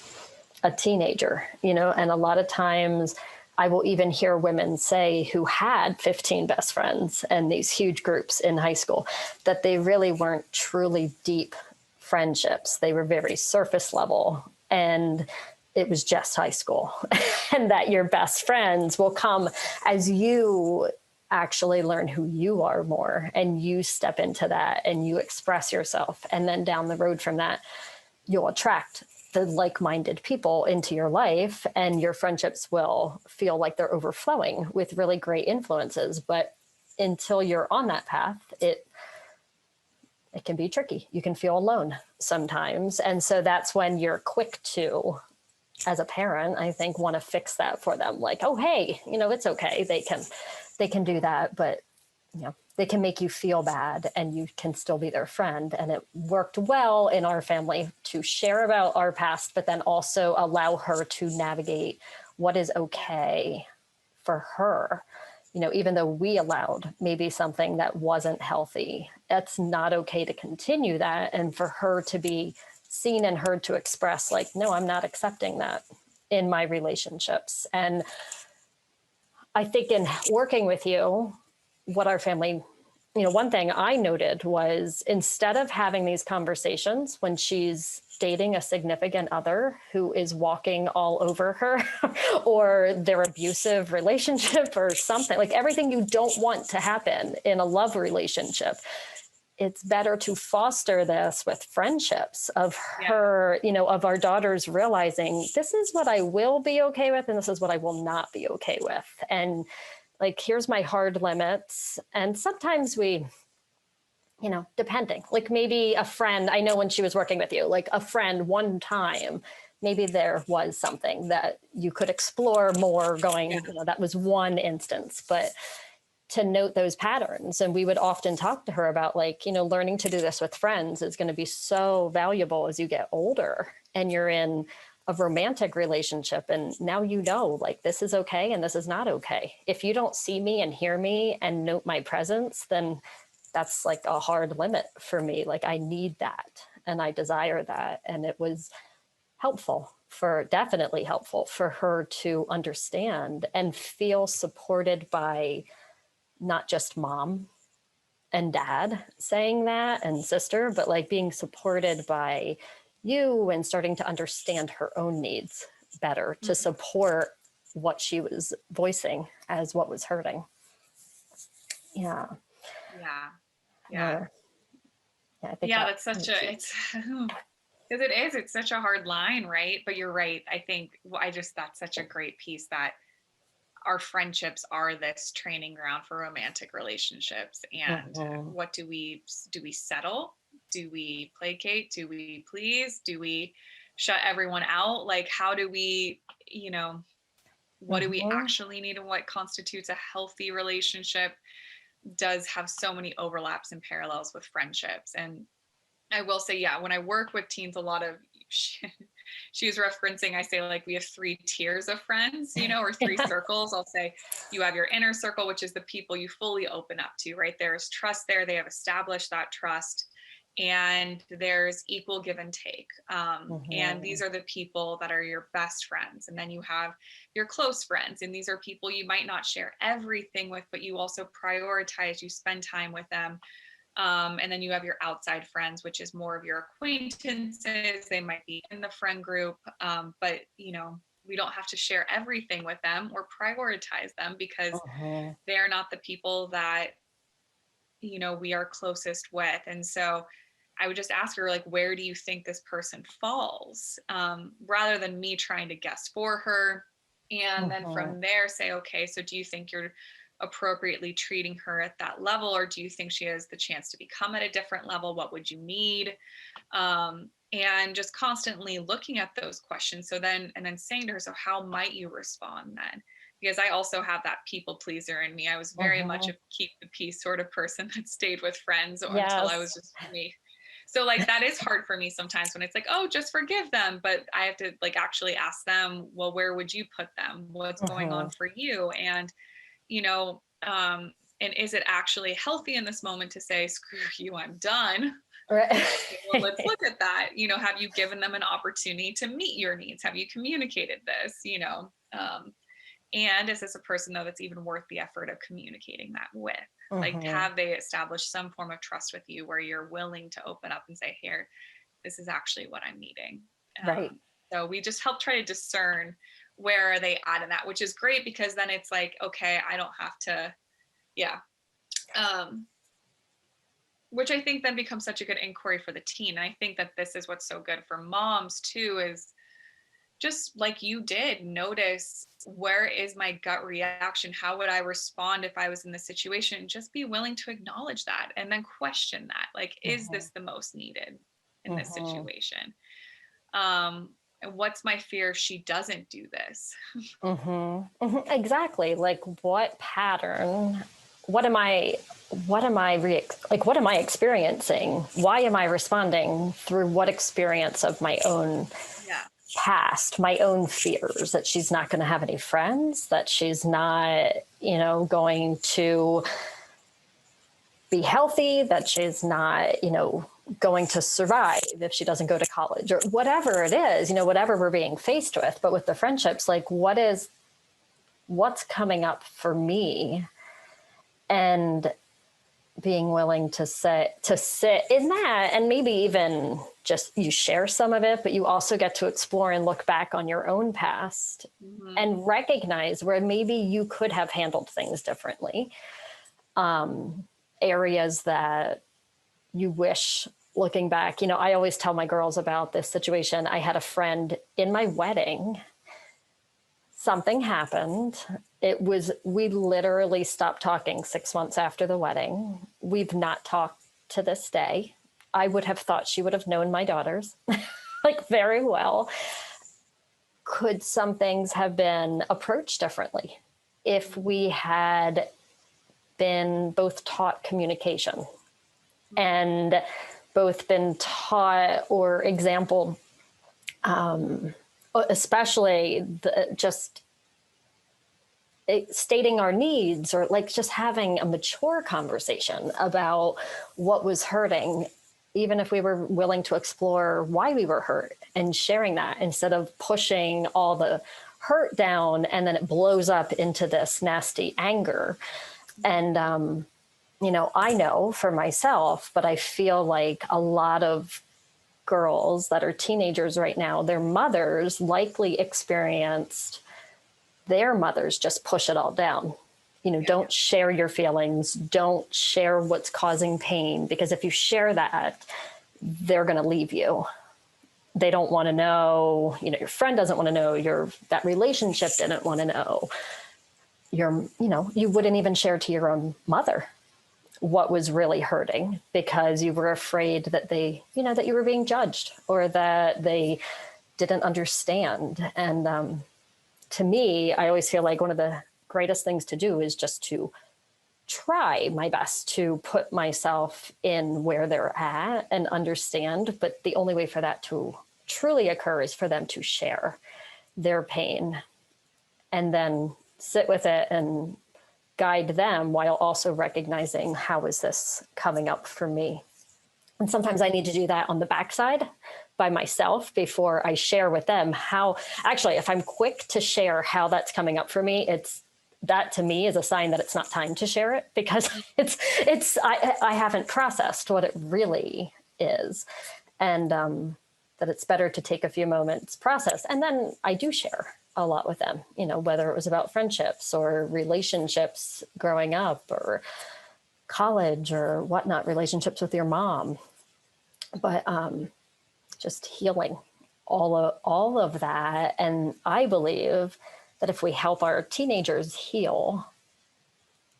a teenager, and a lot of times I will even hear women say who had 15 best friends and these huge groups in high school, that they really weren't truly deep friendships. They were very surface level, and it was just high school. And that your best friends will come as you actually learn who you are more, and you step into that and you express yourself. And then down the road from that, you'll attract the like-minded people into your life, and your friendships will feel like they're overflowing with really great influences. But until you're on that path, it can be tricky. You can feel alone sometimes. And so that's when you're quick to, as a parent, I think, want to fix that for them. Like, oh, hey, it's okay. They can do that, but they can make you feel bad, and you can still be their friend. And it worked well in our family to share about our past, but then also allow her to navigate what is okay for her. Even though we allowed maybe something that wasn't healthy, it's not okay to continue that. And for her to be seen and heard to express like, no, I'm not accepting that in my relationships. And I think in working with you, what our family, one thing I noted was, instead of having these conversations when she's dating a significant other who is walking all over her or their abusive relationship or something, like everything you don't want to happen in a love relationship, it's better to foster this with friendships of her, of our daughters realizing, this is what I will be okay with, and this is what I will not be okay with. And like, here's my hard limits. And sometimes we, depending, like maybe a friend, I know when she was working with you, like a friend one time, maybe there was something that you could explore more going, that was one instance, but to note those patterns. And we would often talk to her about like, learning to do this with friends is going to be so valuable as you get older and you're in a romantic relationship. And now, like, this is okay and this is not okay. If you don't see me and hear me and note my presence, then that's like a hard limit for me. Like, I need that and I desire that. And it was definitely helpful for her to understand and feel supported by not just mom and dad saying that and sister, but like being supported by you and starting to understand her own needs better to support what she was voicing as what was hurting. Yeah. I think that's such it's because it's such a hard line, right? But you're right. I think that's such a great piece, that our friendships are this training ground for romantic relationships. And what do we settle? Do we placate? Do we please? Do we shut everyone out? Like, how do we, what do we actually need, and what constitutes a healthy relationship does have so many overlaps and parallels with friendships. And I will say, when I work with teens, a lot of, she's referencing, I say, like, we have 3 tiers of friends, or 3 circles. I'll say you have your inner circle, which is the people you fully open up to, right? There is trust there. They have established that trust. and there's equal give and take. And these are the people that are your best friends. And then you have your close friends. And these are people you might not share everything with, but you also prioritize, you spend time with them. And then you have your outside friends, which is more of your acquaintances. They might be in the friend group, but you know, we don't have to share everything with them or prioritize them because they're not the people that, you know, we are closest with. And so I would just ask her, like, where do you think this person falls? Rather than me trying to guess for her. And then from there say, okay, so do you think you're appropriately treating her at that level? Or do you think she has the chance to become at a different level? What would you need? And just constantly looking at those questions. So then, and then saying to her, so how might you respond then? Because I also have that people pleaser in me. I was very much a keep the peace sort of person that stayed with friends until I was just me. So like, that is hard for me sometimes when it's like, oh, just forgive them. But I have to like actually ask them, well, where would you put them? What's going on for you? And, you know, and is it actually healthy in this moment to say, screw you, I'm done? Right. Well, let's look at that. You know, have you given them an opportunity to meet your needs? Have you communicated this? You know, and is this a person though that's even worth the effort of communicating that with? Like, have they established some form of trust with you where you're willing to open up and say, here, this is actually what I'm needing. Right. So we just help try to discern where are they at in that, which is great because then it's like, okay, I don't have to, which I think then becomes such a good inquiry for the teen. And I think that this is what's so good for moms too, is just like you did, notice where is my gut reaction? How would I respond if I was in this situation? Just be willing to acknowledge that and then question that. Like, is this the most needed in this situation? And what's my fear if she doesn't do this? Exactly. Like, what pattern? What am I experiencing? Why am I responding? Through what experience of my own past, my own fears that she's not going to have any friends, that she's not, you know, going to be healthy, that she's not, you know, going to survive if she doesn't go to college, or whatever it is, you know, whatever we're being faced with. But with the friendships, like, what's coming up for me, and being willing to sit in that, and maybe even just you share some of it, but you also get to explore and look back on your own past and recognize where maybe you could have handled things differently. Areas that you wish, looking back, you know, I always tell my girls about this situation. I had a friend in my wedding. Something happened. We literally stopped talking 6 months after the wedding. We've not talked to this day. I would have thought she would have known my daughters like very well. Could some things have been approached differently if we had been both taught communication and both been taught or exampled, especially just stating our needs, or like just having a mature conversation about what was hurting, even if we were willing to explore why we were hurt and sharing that, instead of pushing all the hurt down and then it blows up into this nasty anger. And, you know, I know for myself, but I feel like a lot of girls that are teenagers right now, their mothers likely experienced their mothers just push it all down. You know, don't share your feelings, don't share what's causing pain, because if you share that, they're going to leave you. They don't want to know, you know, your friend doesn't want to know, that relationship didn't want to know. You know, you wouldn't even share to your own mother what was really hurting, because you were afraid that they, you know, that you were being judged or that they didn't understand. And to me, I always feel like one of the greatest things to do is just to try my best to put myself in where they're at and understand. But the only way for that to truly occur is for them to share their pain and then sit with it and guide them, while also recognizing, how is this coming up for me? And sometimes I need to do that on the backside by myself before I share with them how, actually, if I'm quick to share how that's coming up for me, that to me is a sign that it's not time to share it, because I haven't processed what it really is. And that it's better to take a few moments, process, and then I do share a lot with them, whether it was about friendships or relationships growing up or college or whatnot, relationships with your mom, but just healing all of that. And I believe that if we help our teenagers heal,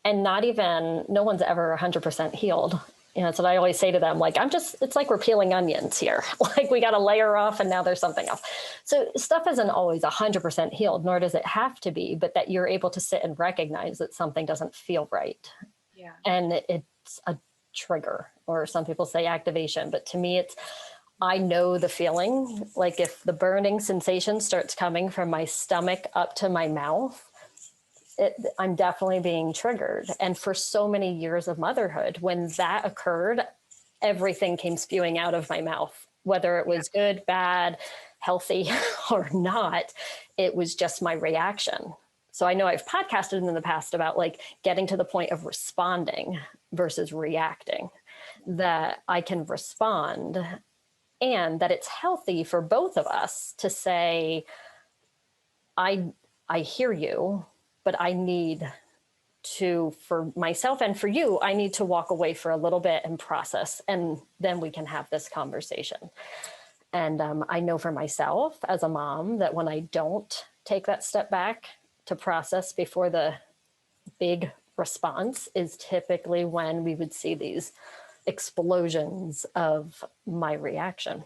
and no one's ever 100% healed. That's what I always say to them. Like, it's like we're peeling onions here. Like, we got a layer off and now there's something else. So stuff isn't always 100% healed, nor does it have to be, but that you're able to sit and recognize that something doesn't feel right. Yeah. And it's a trigger, or some people say activation, but to me, I know the feeling. Like, if the burning sensation starts coming from my stomach up to my mouth, I'm definitely being triggered. And for so many years of motherhood, when that occurred, everything came spewing out of my mouth, whether it was good, bad, healthy, or not. It was just my reaction. So I know I've podcasted in the past about like getting to the point of responding versus reacting, that I can respond, and that it's healthy for both of us to say, I hear you, but I need to, for myself and for you, I need to walk away for a little bit and process, and then we can have this conversation. And I know for myself as a mom that when I don't take that step back to process before the big response is typically when we would see these explosions of my reaction,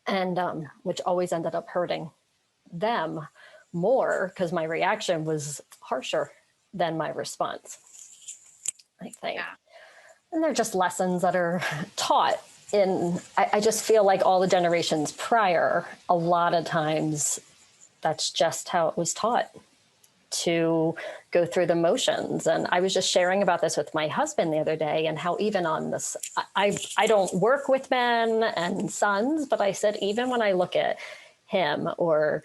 and which always ended up hurting them more because my reaction was harsher than my response, I think. Yeah. And they're just lessons that are taught I just feel like all the generations prior, a lot of times that's just how it was taught, to go through the motions. And I was just sharing about this with my husband the other day, and how even on this, I don't work with men and sons, but I said, even when I look at him, or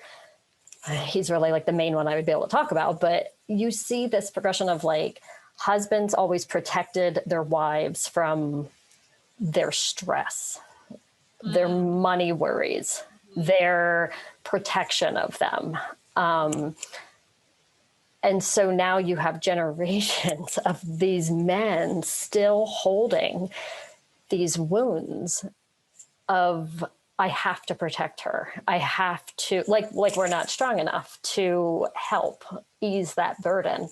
he's really like the main one I would be able to talk about, but you see this progression of like, husbands always protected their wives from their stress, their money worries, their protection of them. And so now you have generations of these men still holding these wounds of, I have to protect her. I have to, like we're not strong enough to help ease that burden.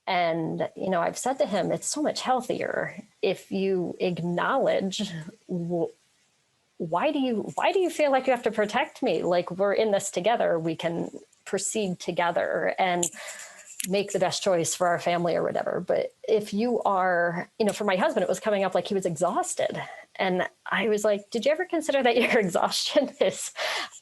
And, I've said to him, it's so much healthier if you acknowledge, why do you feel like you have to protect me? Like, we're in this together. We can proceed together and make the best choice for our family or whatever. But if you are, for my husband, it was coming up like he was exhausted. And I was like, did you ever consider that your exhaustion is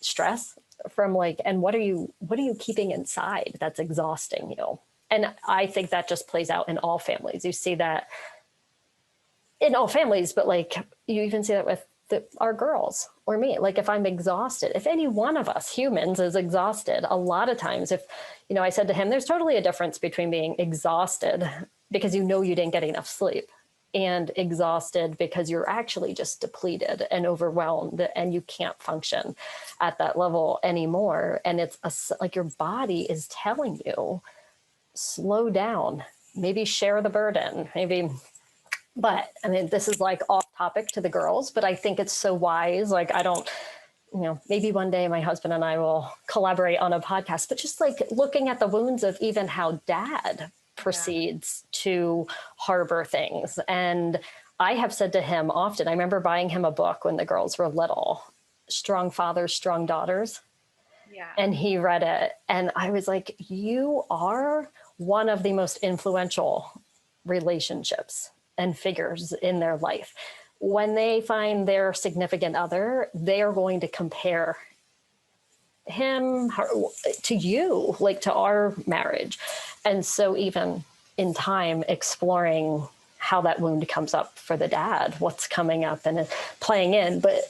stress from and what are you keeping inside that's exhausting you? And I think that just plays out in all families. You see that in all families, but you even see that with our girls or me. Like, if I'm exhausted, if any one of us humans is exhausted, a lot of times, if, I said to him, there's totally a difference between being exhausted because you didn't get enough sleep, and exhausted because you're actually just depleted and overwhelmed and you can't function at that level anymore. And it's like your body is telling you, slow down, maybe share the burden, maybe. But I mean, this is off topic to the girls, but I think it's so wise. I don't, maybe one day my husband and I will collaborate on a podcast, but just looking at the wounds of even how dad proceeds to harbor things. And I have said to him often, I remember buying him a book when the girls were little, Strong Fathers, Strong Daughters. Yeah. And he read it. And I was like, you are one of the most influential relationships and figures in their life. When they find their significant other, they are going to compare her to you, to our marriage. And so even in time, exploring how that wound comes up for the dad, what's coming up and playing in. But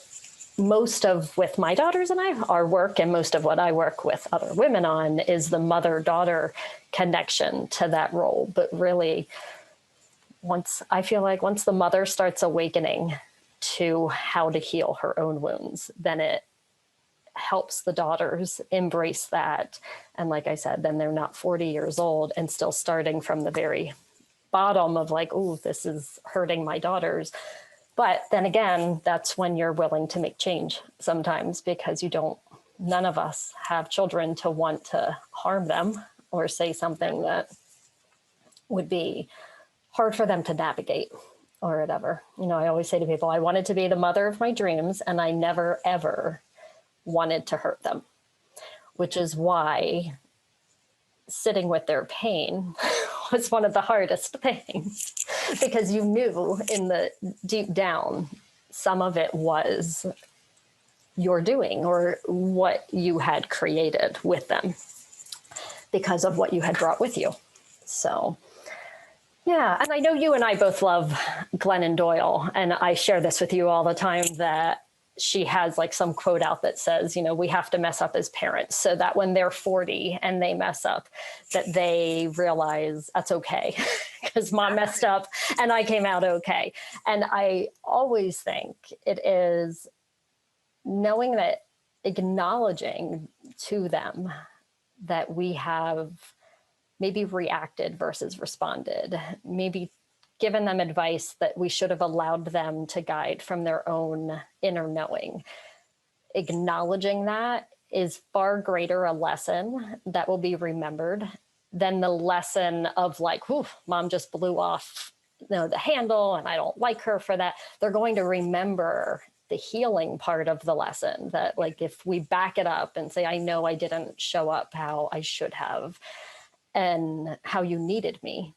most of with my daughters and I, our work, and most of what I work with other women on, is the mother-daughter connection to that role. But really, I feel like once the mother starts awakening to how to heal her own wounds, then it helps the daughters embrace that. And like I said, then they're not 40 years old and still starting from the very bottom of like, oh, this is hurting my daughters. But then again, that's when you're willing to make change sometimes, because none of us have children to want to harm them or say something that would be hard for them to navigate or whatever. I always say to people, I wanted to be the mother of my dreams, and I never, ever wanted to hurt them, which is why sitting with their pain was one of the hardest things, because you knew in the deep down, some of it was your doing or what you had created with them because of what you had brought with you. So, yeah. And I know you and I both love Glennon Doyle, and I share this with you all the time, that she has like some quote out that says, we have to mess up as parents so that when they're 40 and they mess up, that they realize that's okay because mom messed up and I came out okay. And I always think it is knowing that, acknowledging to them that we have maybe reacted versus responded, maybe given them advice that we should have allowed them to guide from their own inner knowing. Acknowledging that is far greater a lesson that will be remembered than the lesson of like, whew, mom just blew off the handle and I don't like her for that. They're going to remember the healing part of the lesson, that like if we back it up and say, I know I didn't show up how I should have and how you needed me,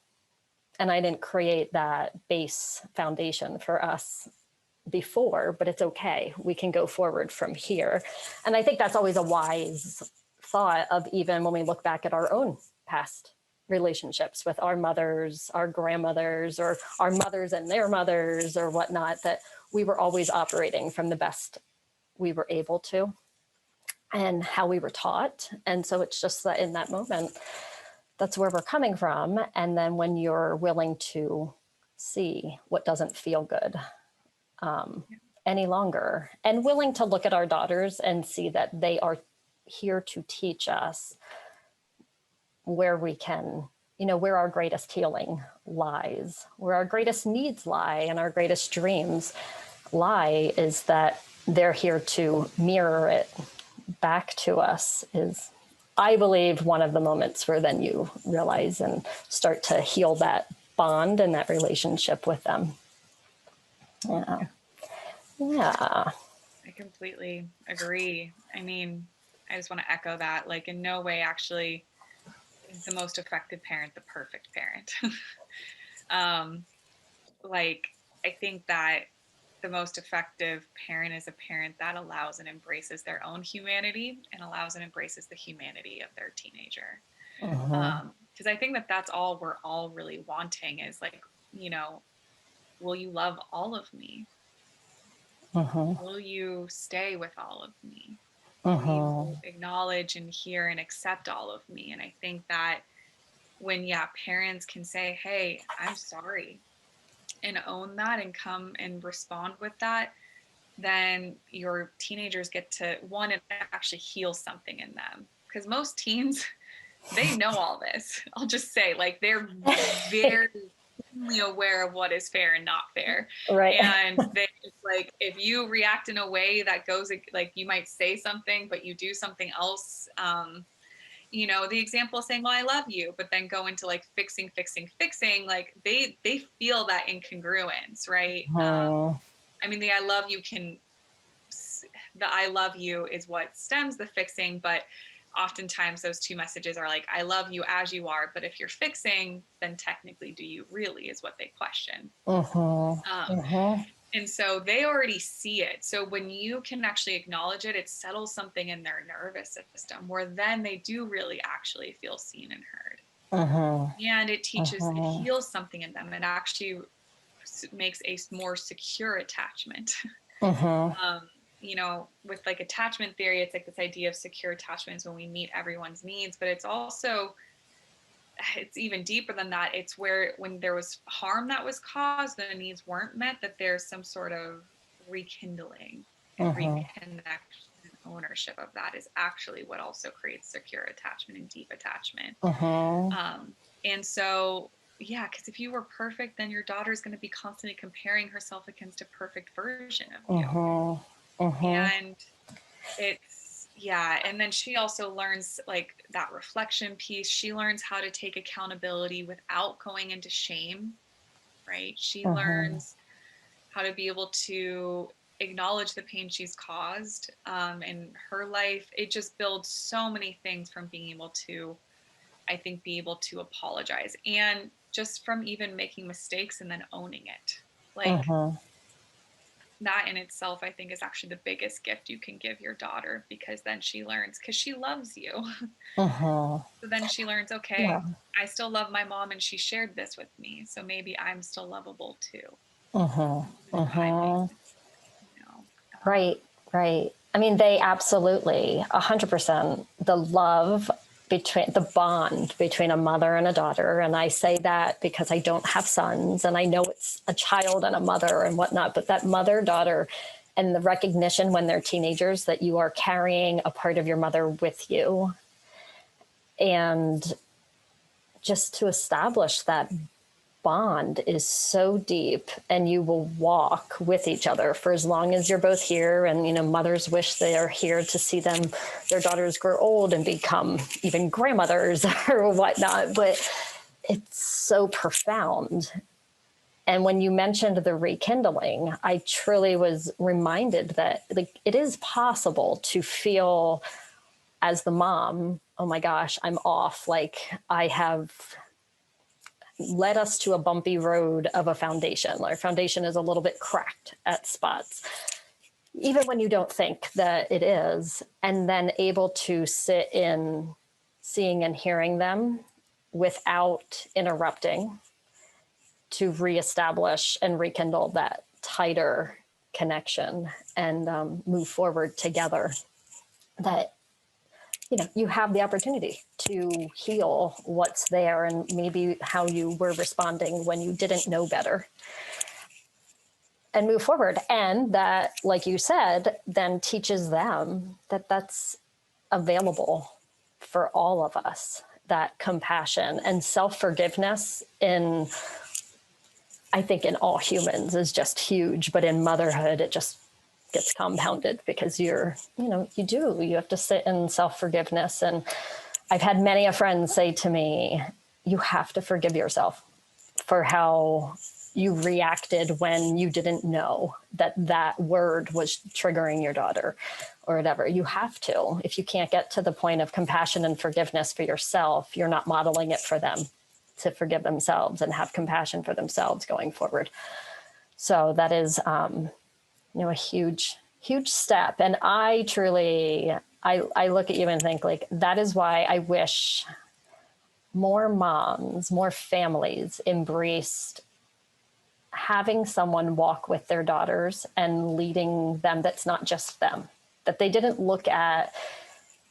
and I didn't create that base foundation for us before, but it's okay. We can go forward from here. And I think that's always a wise thought of, even when we look back at our own past relationships with our mothers, our grandmothers, or our mothers and their mothers or whatnot, that we were always operating from the best we were able to and how we were taught. And so it's just that in that moment, that's where we're coming from. And then when you're willing to see what doesn't feel good any longer, and willing to look at our daughters and see that they are here to teach us where we can, where our greatest healing lies, where our greatest needs lie and our greatest dreams lie, is that they're here to mirror it back to us, is, I believe, one of the moments where then you realize and start to heal that bond and that relationship with them. Yeah. Yeah. I completely agree. I mean, I just want to echo that. Like, in no way actually is the most effective parent the perfect parent. Like, I think that the most effective parent is a parent that allows and embraces their own humanity and allows and embraces the humanity of their teenager. Because I think that that's all we're all really wanting is like, will you love all of me? Will you stay with all of me? Will you acknowledge and hear and accept all of me? And I think that when, parents can say, hey, I'm sorry, and own that and come and respond with that, then your teenagers get to, one, it actually heals something in them. Because most teens, they know all this. I'll just say, like, they're very aware of what is fair and not fair. Right. And they, like, if you react in a way that goes, like, you might say something, but you do something else, the example of saying, well, I love you, but then go into like fixing, like they feel that incongruence, right? I mean, the I love you is what stems the fixing, but oftentimes those two messages are like, I love you as you are, but if you're fixing, then technically do you really, is what they question. And so they already see it. So when you can actually acknowledge it, it settles something in their nervous system where then they do really actually feel seen and heard. And it teaches, it heals something in them. It actually makes a more secure attachment. Mm-hmm. You know, with like attachment theory, it's like this idea of secure attachments when we meet everyone's needs, but it's even deeper than that. It's where when there was harm that was caused, the needs weren't met, that there's some sort of rekindling and Mm-hmm. reconnection and ownership of that is actually what also creates secure attachment and deep attachment. Mm-hmm. And so, yeah, because if you were perfect, then your daughter's going to be constantly comparing herself against a perfect version of you. Mm-hmm. Mm-hmm. And it's, yeah. And then she also learns like that reflection piece. She learns how to take accountability without going into shame, right? She Mm-hmm. learns how to be able to acknowledge the pain she's caused in her life. It just builds so many things from being able to, I think, be able to apologize, and just from even making mistakes and then owning it. Like Mm-hmm. that in itself, I think, is actually the biggest gift you can give your daughter, because then she learns, because she loves you. Mm-hmm. So then she learns, Yeah. okay, I still love my mom and she shared this with me. So maybe I'm still lovable too, Mm-hmm. if I make, Mm-hmm. you know, Right, right. I mean, they absolutely, 100%, the love between the bond between a mother and a daughter. And I say that because I don't have sons and I know it's a child and a mother and whatnot, but that mother daughter and the recognition when they're teenagers that you are carrying a part of your mother with you. And just to establish that bond is so deep, and you will walk with each other for as long as you're both here. And mothers wish they are here to see their daughters grow old and become even grandmothers or whatnot, but it's so profound. And when you mentioned the rekindling, I truly was reminded that like it is possible to feel as the mom, oh my gosh, I'm off, like I have led us to a bumpy road of a foundation. Our foundation is a little bit cracked at spots, even when you don't think that it is, and then able to sit in seeing and hearing them without interrupting to reestablish and rekindle that tighter connection and move forward together. That you have the opportunity to heal what's there and maybe how you were responding when you didn't know better and move forward. And that, like you said, then teaches them that that's available for all of us, that compassion and self-forgiveness I think in all humans is just huge, but in motherhood, it just gets compounded because you have to sit in self-forgiveness. And I've had many a friend say to me, you have to forgive yourself for how you reacted when you didn't know that word was triggering your daughter or whatever. You have to. If you can't get to the point of compassion and forgiveness for yourself, you're not modeling it for them to forgive themselves and have compassion for themselves going forward. So that is, a huge, huge step. And I truly, I look at you and think like, that is why I wish more moms, more families embraced having someone walk with their daughters and leading them that's not just them, that they didn't look at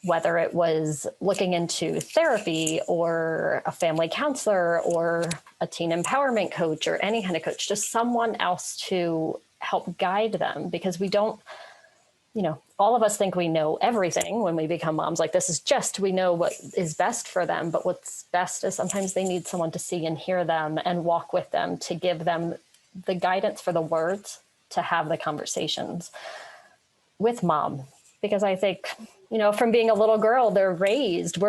whether it was looking into therapy or a family counselor or a teen empowerment coach or any kind of coach, just someone else to help guide them, because we don't, all of us think we know everything when we become moms. Like we know what is best for them, but what's best is sometimes they need someone to see and hear them and walk with them to give them the guidance for the words to have the conversations with mom. Because I think, from being a little girl, we're raised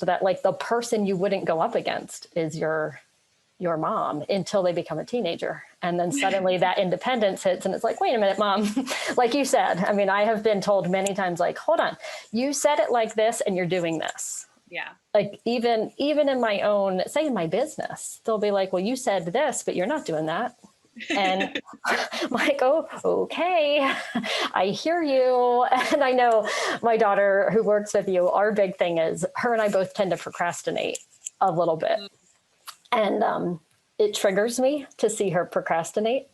that like the person you wouldn't go up against is your mom until they become a teenager. And then suddenly that independence hits and it's like, wait a minute, mom. Like you said, I mean, I have been told many times, like, hold on, you said it like this and you're doing this. Yeah. Like even in my own, say in my business, they'll be like, well, you said this, but you're not doing that. And I'm like, oh, okay, I hear you. And I know my daughter who works with you, our big thing is her and I both tend to procrastinate a little bit. And it triggers me to see her procrastinate.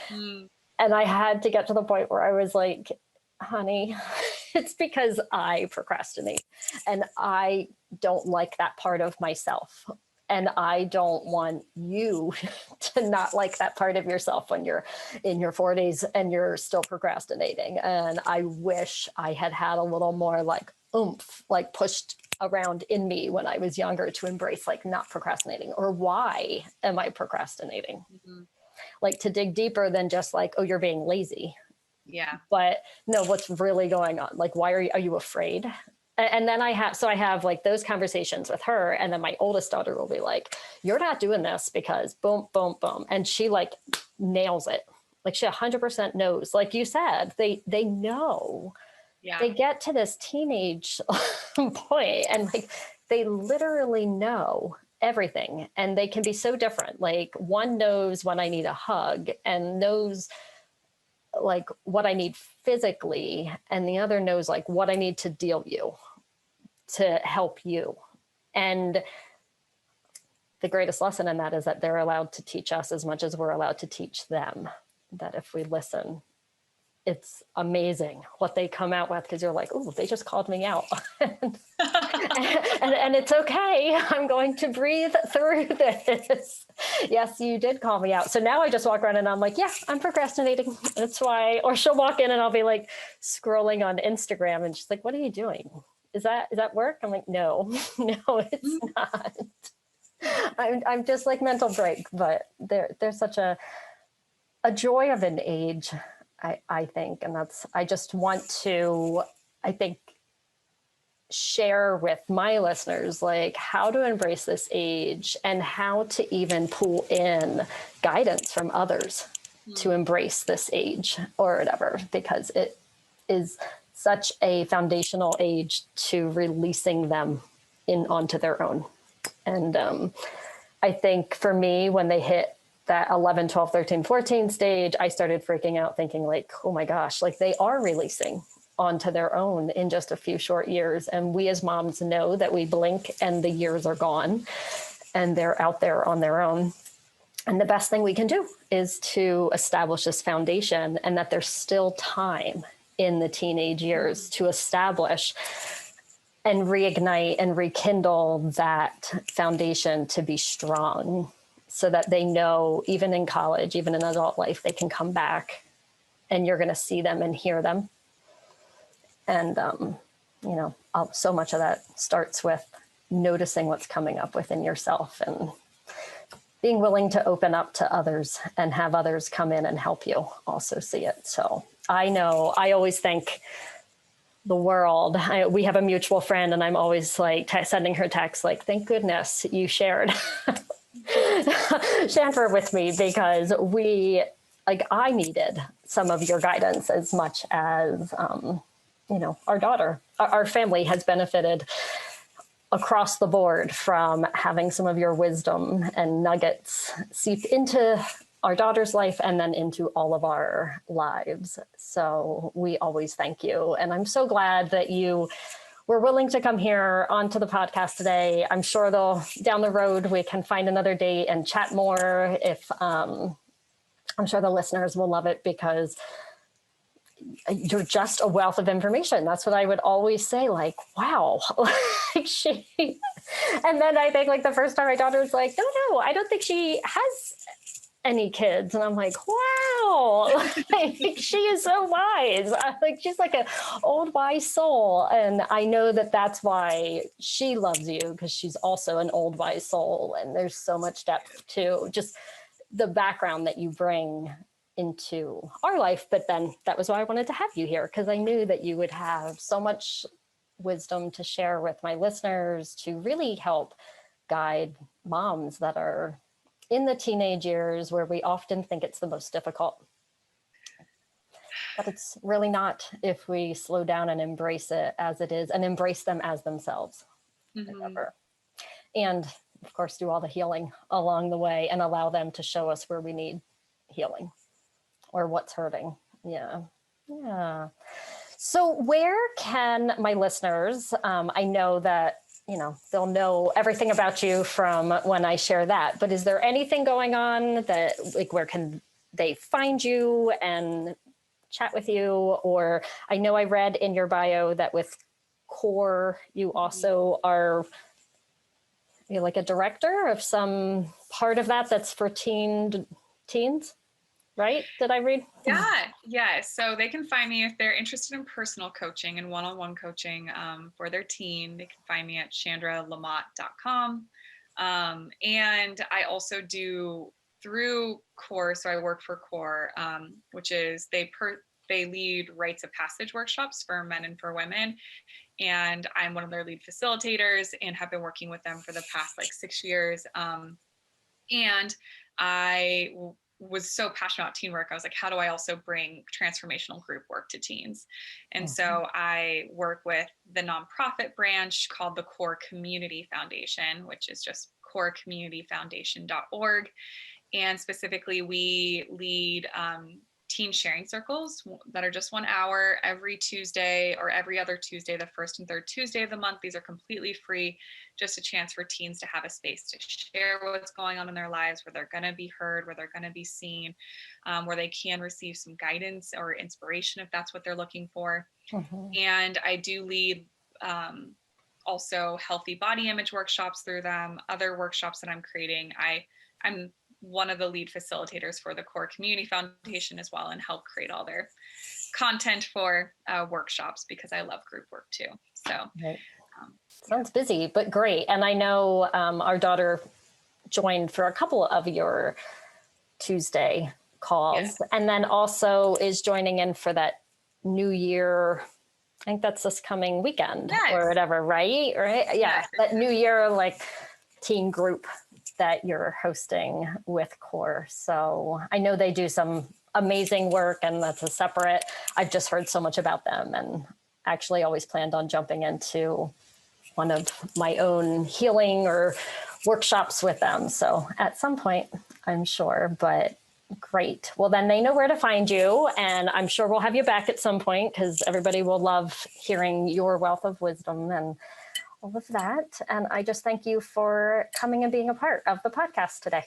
Mm. And I had to get to the point where I was like, honey, it's because I procrastinate and I don't like that part of myself. And I don't want you to not like that part of yourself when you're in your 40s and you're still procrastinating. And I wish I had had a little more like oomph, like pushed around in me when I was younger to embrace like not procrastinating, or why am I procrastinating? Mm-hmm. Like to dig deeper than just like, oh, you're being lazy. Yeah. But no, what's really going on? Like, why are you afraid? And then I have like those conversations with her. And then my oldest daughter will be like, you're not doing this because boom, boom, boom. And she like nails it. Like she 100% knows, like you said, they know. Yeah. They get to this teenage point and like they literally know everything, and they can be so different. Like one knows when I need a hug and knows like what I need physically, and the other knows like what I need to deal you to help you. And the greatest lesson in that is that they're allowed to teach us as much as we're allowed to teach them. That if we listen, it's amazing what they come out with, because you're like, oh, they just called me out. and it's okay. I'm going to breathe through this. Yes, you did call me out. So now I just walk around and I'm like, yeah, I'm procrastinating. That's why. Or she'll walk in and I'll be like scrolling on Instagram and she's like, what are you doing? Is that work? I'm like, no, it's not. I'm just like mental break, but there's such a joy of an age, I think. And I just want to, I think, share with my listeners, like how to embrace this age and how to even pull in guidance from others to embrace this age or whatever, because it is such a foundational age to releasing them onto their own. And I think for me, when they hit that 11, 12, 13, 14 stage, I started freaking out thinking like, oh my gosh, like they are releasing onto their own in just a few short years. And we as moms know that we blink and the years are gone and they're out there on their own. And the best thing we can do is to establish this foundation, and that there's still time in the teenage years to establish and reignite and rekindle that foundation to be strong, so that they know even in college, even in adult life, they can come back and you're going to see them and hear them. And, so much of that starts with noticing what's coming up within yourself and being willing to open up to others and have others come in and help you also see it. So I know I always thank the world. We have a mutual friend, and I'm always like sending her texts like, thank goodness you shared Shandra with me, because I needed some of your guidance as much as, our daughter, our family has benefited across the board from having some of your wisdom and nuggets seep into our daughter's life and then into all of our lives. So we always thank you. And I'm so glad that you were willing to come here onto the podcast today. I'm sure down the road we can find another date and chat more. If I'm sure the listeners will love it, because you're just a wealth of information. That's what I would always say, like, wow. And then I think like the first time my daughter was like, no, I don't think she has any kids. And I'm like, wow, like, she is so wise. Like she's like an old wise soul. And I know that that's why she loves you, because she's also an old wise soul. And there's so much depth to just the background that you bring into our life. But then that was why I wanted to have you here, because I knew that you would have so much wisdom to share with my listeners to really help guide moms that are in the teenage years, where we often think it's the most difficult. But it's really not, if we slow down and embrace it as it is and embrace them as themselves. And of course, do all the healing along the way and allow them to show us where we need healing or what's hurting. Yeah. So where can my listeners, I know that they'll know everything about you from when I share that. But is there anything going on that, like, where can they find you and chat with you? Or I know I read in your bio that with CORE, you also are like a director of some part of that's for teens, right? Did I read? Yeah. So they can find me if they're interested in personal coaching and one-on-one coaching for their teen. They can find me at shandralamotte.com. And I also do through CORE. So I work for CORE, which is they lead rites of passage workshops for men and for women. And I'm one of their lead facilitators and have been working with them for the past like 6 years. And I was so passionate about teen work. I was like, how do I also bring transformational group work to teens? And so I work with the nonprofit branch called the CORE Community Foundation, which is just corecommunityfoundation.org. And specifically, we lead teen sharing circles that are just 1 hour every Tuesday or every other Tuesday, the first and third Tuesday of the month. These are completely free, just a chance for teens to have a space to share what's going on in their lives, where they're going to be heard, where they're going to be seen, where they can receive some guidance or inspiration if that's what they're looking for. And I do lead also healthy body image workshops through them, other workshops that I'm creating. I'm one of the lead facilitators for the CORE Community Foundation as well, and help create all their content for workshops because I love group work too. So sounds busy, but great. And I know our daughter joined for a couple of your Tuesday calls, and then also is joining in for that New Year. I think that's this coming weekend or whatever, right? Yeah, that New Year like teen group that you're hosting with CORE. So I know they do some amazing work, and that's a separate, I've just heard so much about them, and actually always planned on jumping into one of my own healing or workshops with them. So at some point, I'm sure, but great. Well, then they know where to find you, and I'm sure we'll have you back at some point because everybody will love hearing your wealth of wisdom and all of that. And I just thank you for coming and being a part of the podcast today.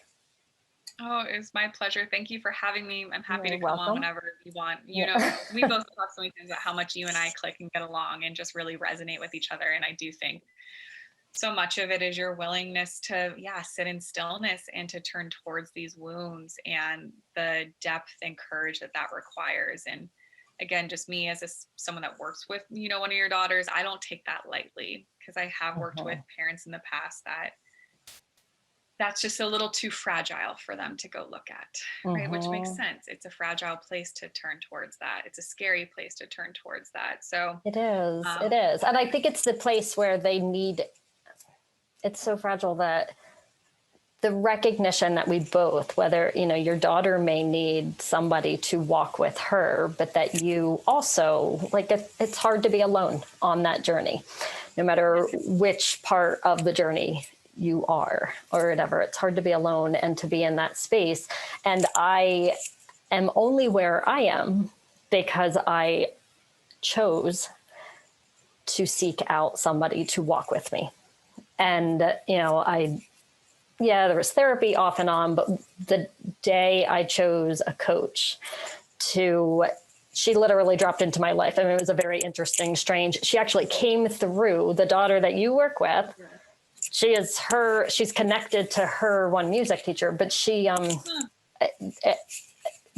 Oh, it's my pleasure. Thank you for having me. I'm happy to come on whenever you want. You know, we both talk so many times about how much you and I click and get along and just really resonate with each other. And I do think so much of it is your willingness to, sit in stillness and to turn towards these wounds and the depth and courage that requires. And again, just me as someone that works with, one of your daughters, I don't take that lightly because I have worked with parents in the past that's just a little too fragile for them to go look at, right? Which makes sense. It's a fragile place to turn towards that. It's a scary place to turn towards that. So it is. And I think it's the place where they need, it's so fragile that the recognition that we both, whether, your daughter may need somebody to walk with her, but that you also, like, it's hard to be alone on that journey, no matter which part of the journey you are or whatever. It's hard to be alone and to be in that space. And I am only where I am because I chose to seek out somebody to walk with me. And, there was therapy off and on, but the day I chose a coach she literally dropped into my life. I mean, it was a very interesting, strange, she actually came through the daughter that you work with. She's connected to her one music teacher, but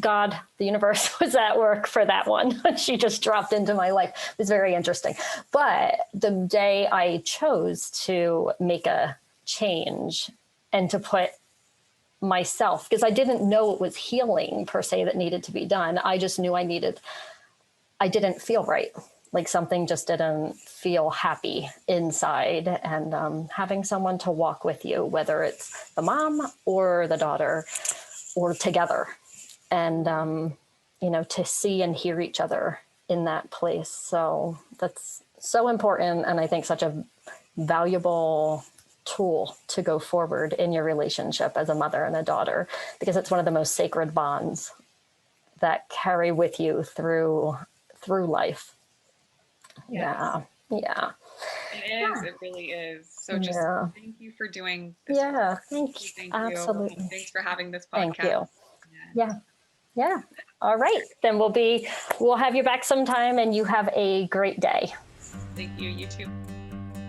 God, the universe was at work for that one. She just dropped into my life. It was very interesting. But the day I chose to make a change and to put myself, because I didn't know it was healing per se that needed to be done. I just knew I didn't feel right. Like something just didn't feel happy inside. And having someone to walk with you, whether it's the mom or the daughter or together, and, to see and hear each other in that place. So that's so important. And I think such a valuable tool to go forward in your relationship as a mother and a daughter, because it's one of the most sacred bonds that carry with you through life. Yes. Yeah. And is. It really is. So just Yeah. thank you for doing this. Yeah. Thank you. Thank you. Absolutely. Thanks for having this Thank podcast. you. Yeah. Yeah. All right. Then we'll have you back sometime, and you have a great day. Thank you. You too.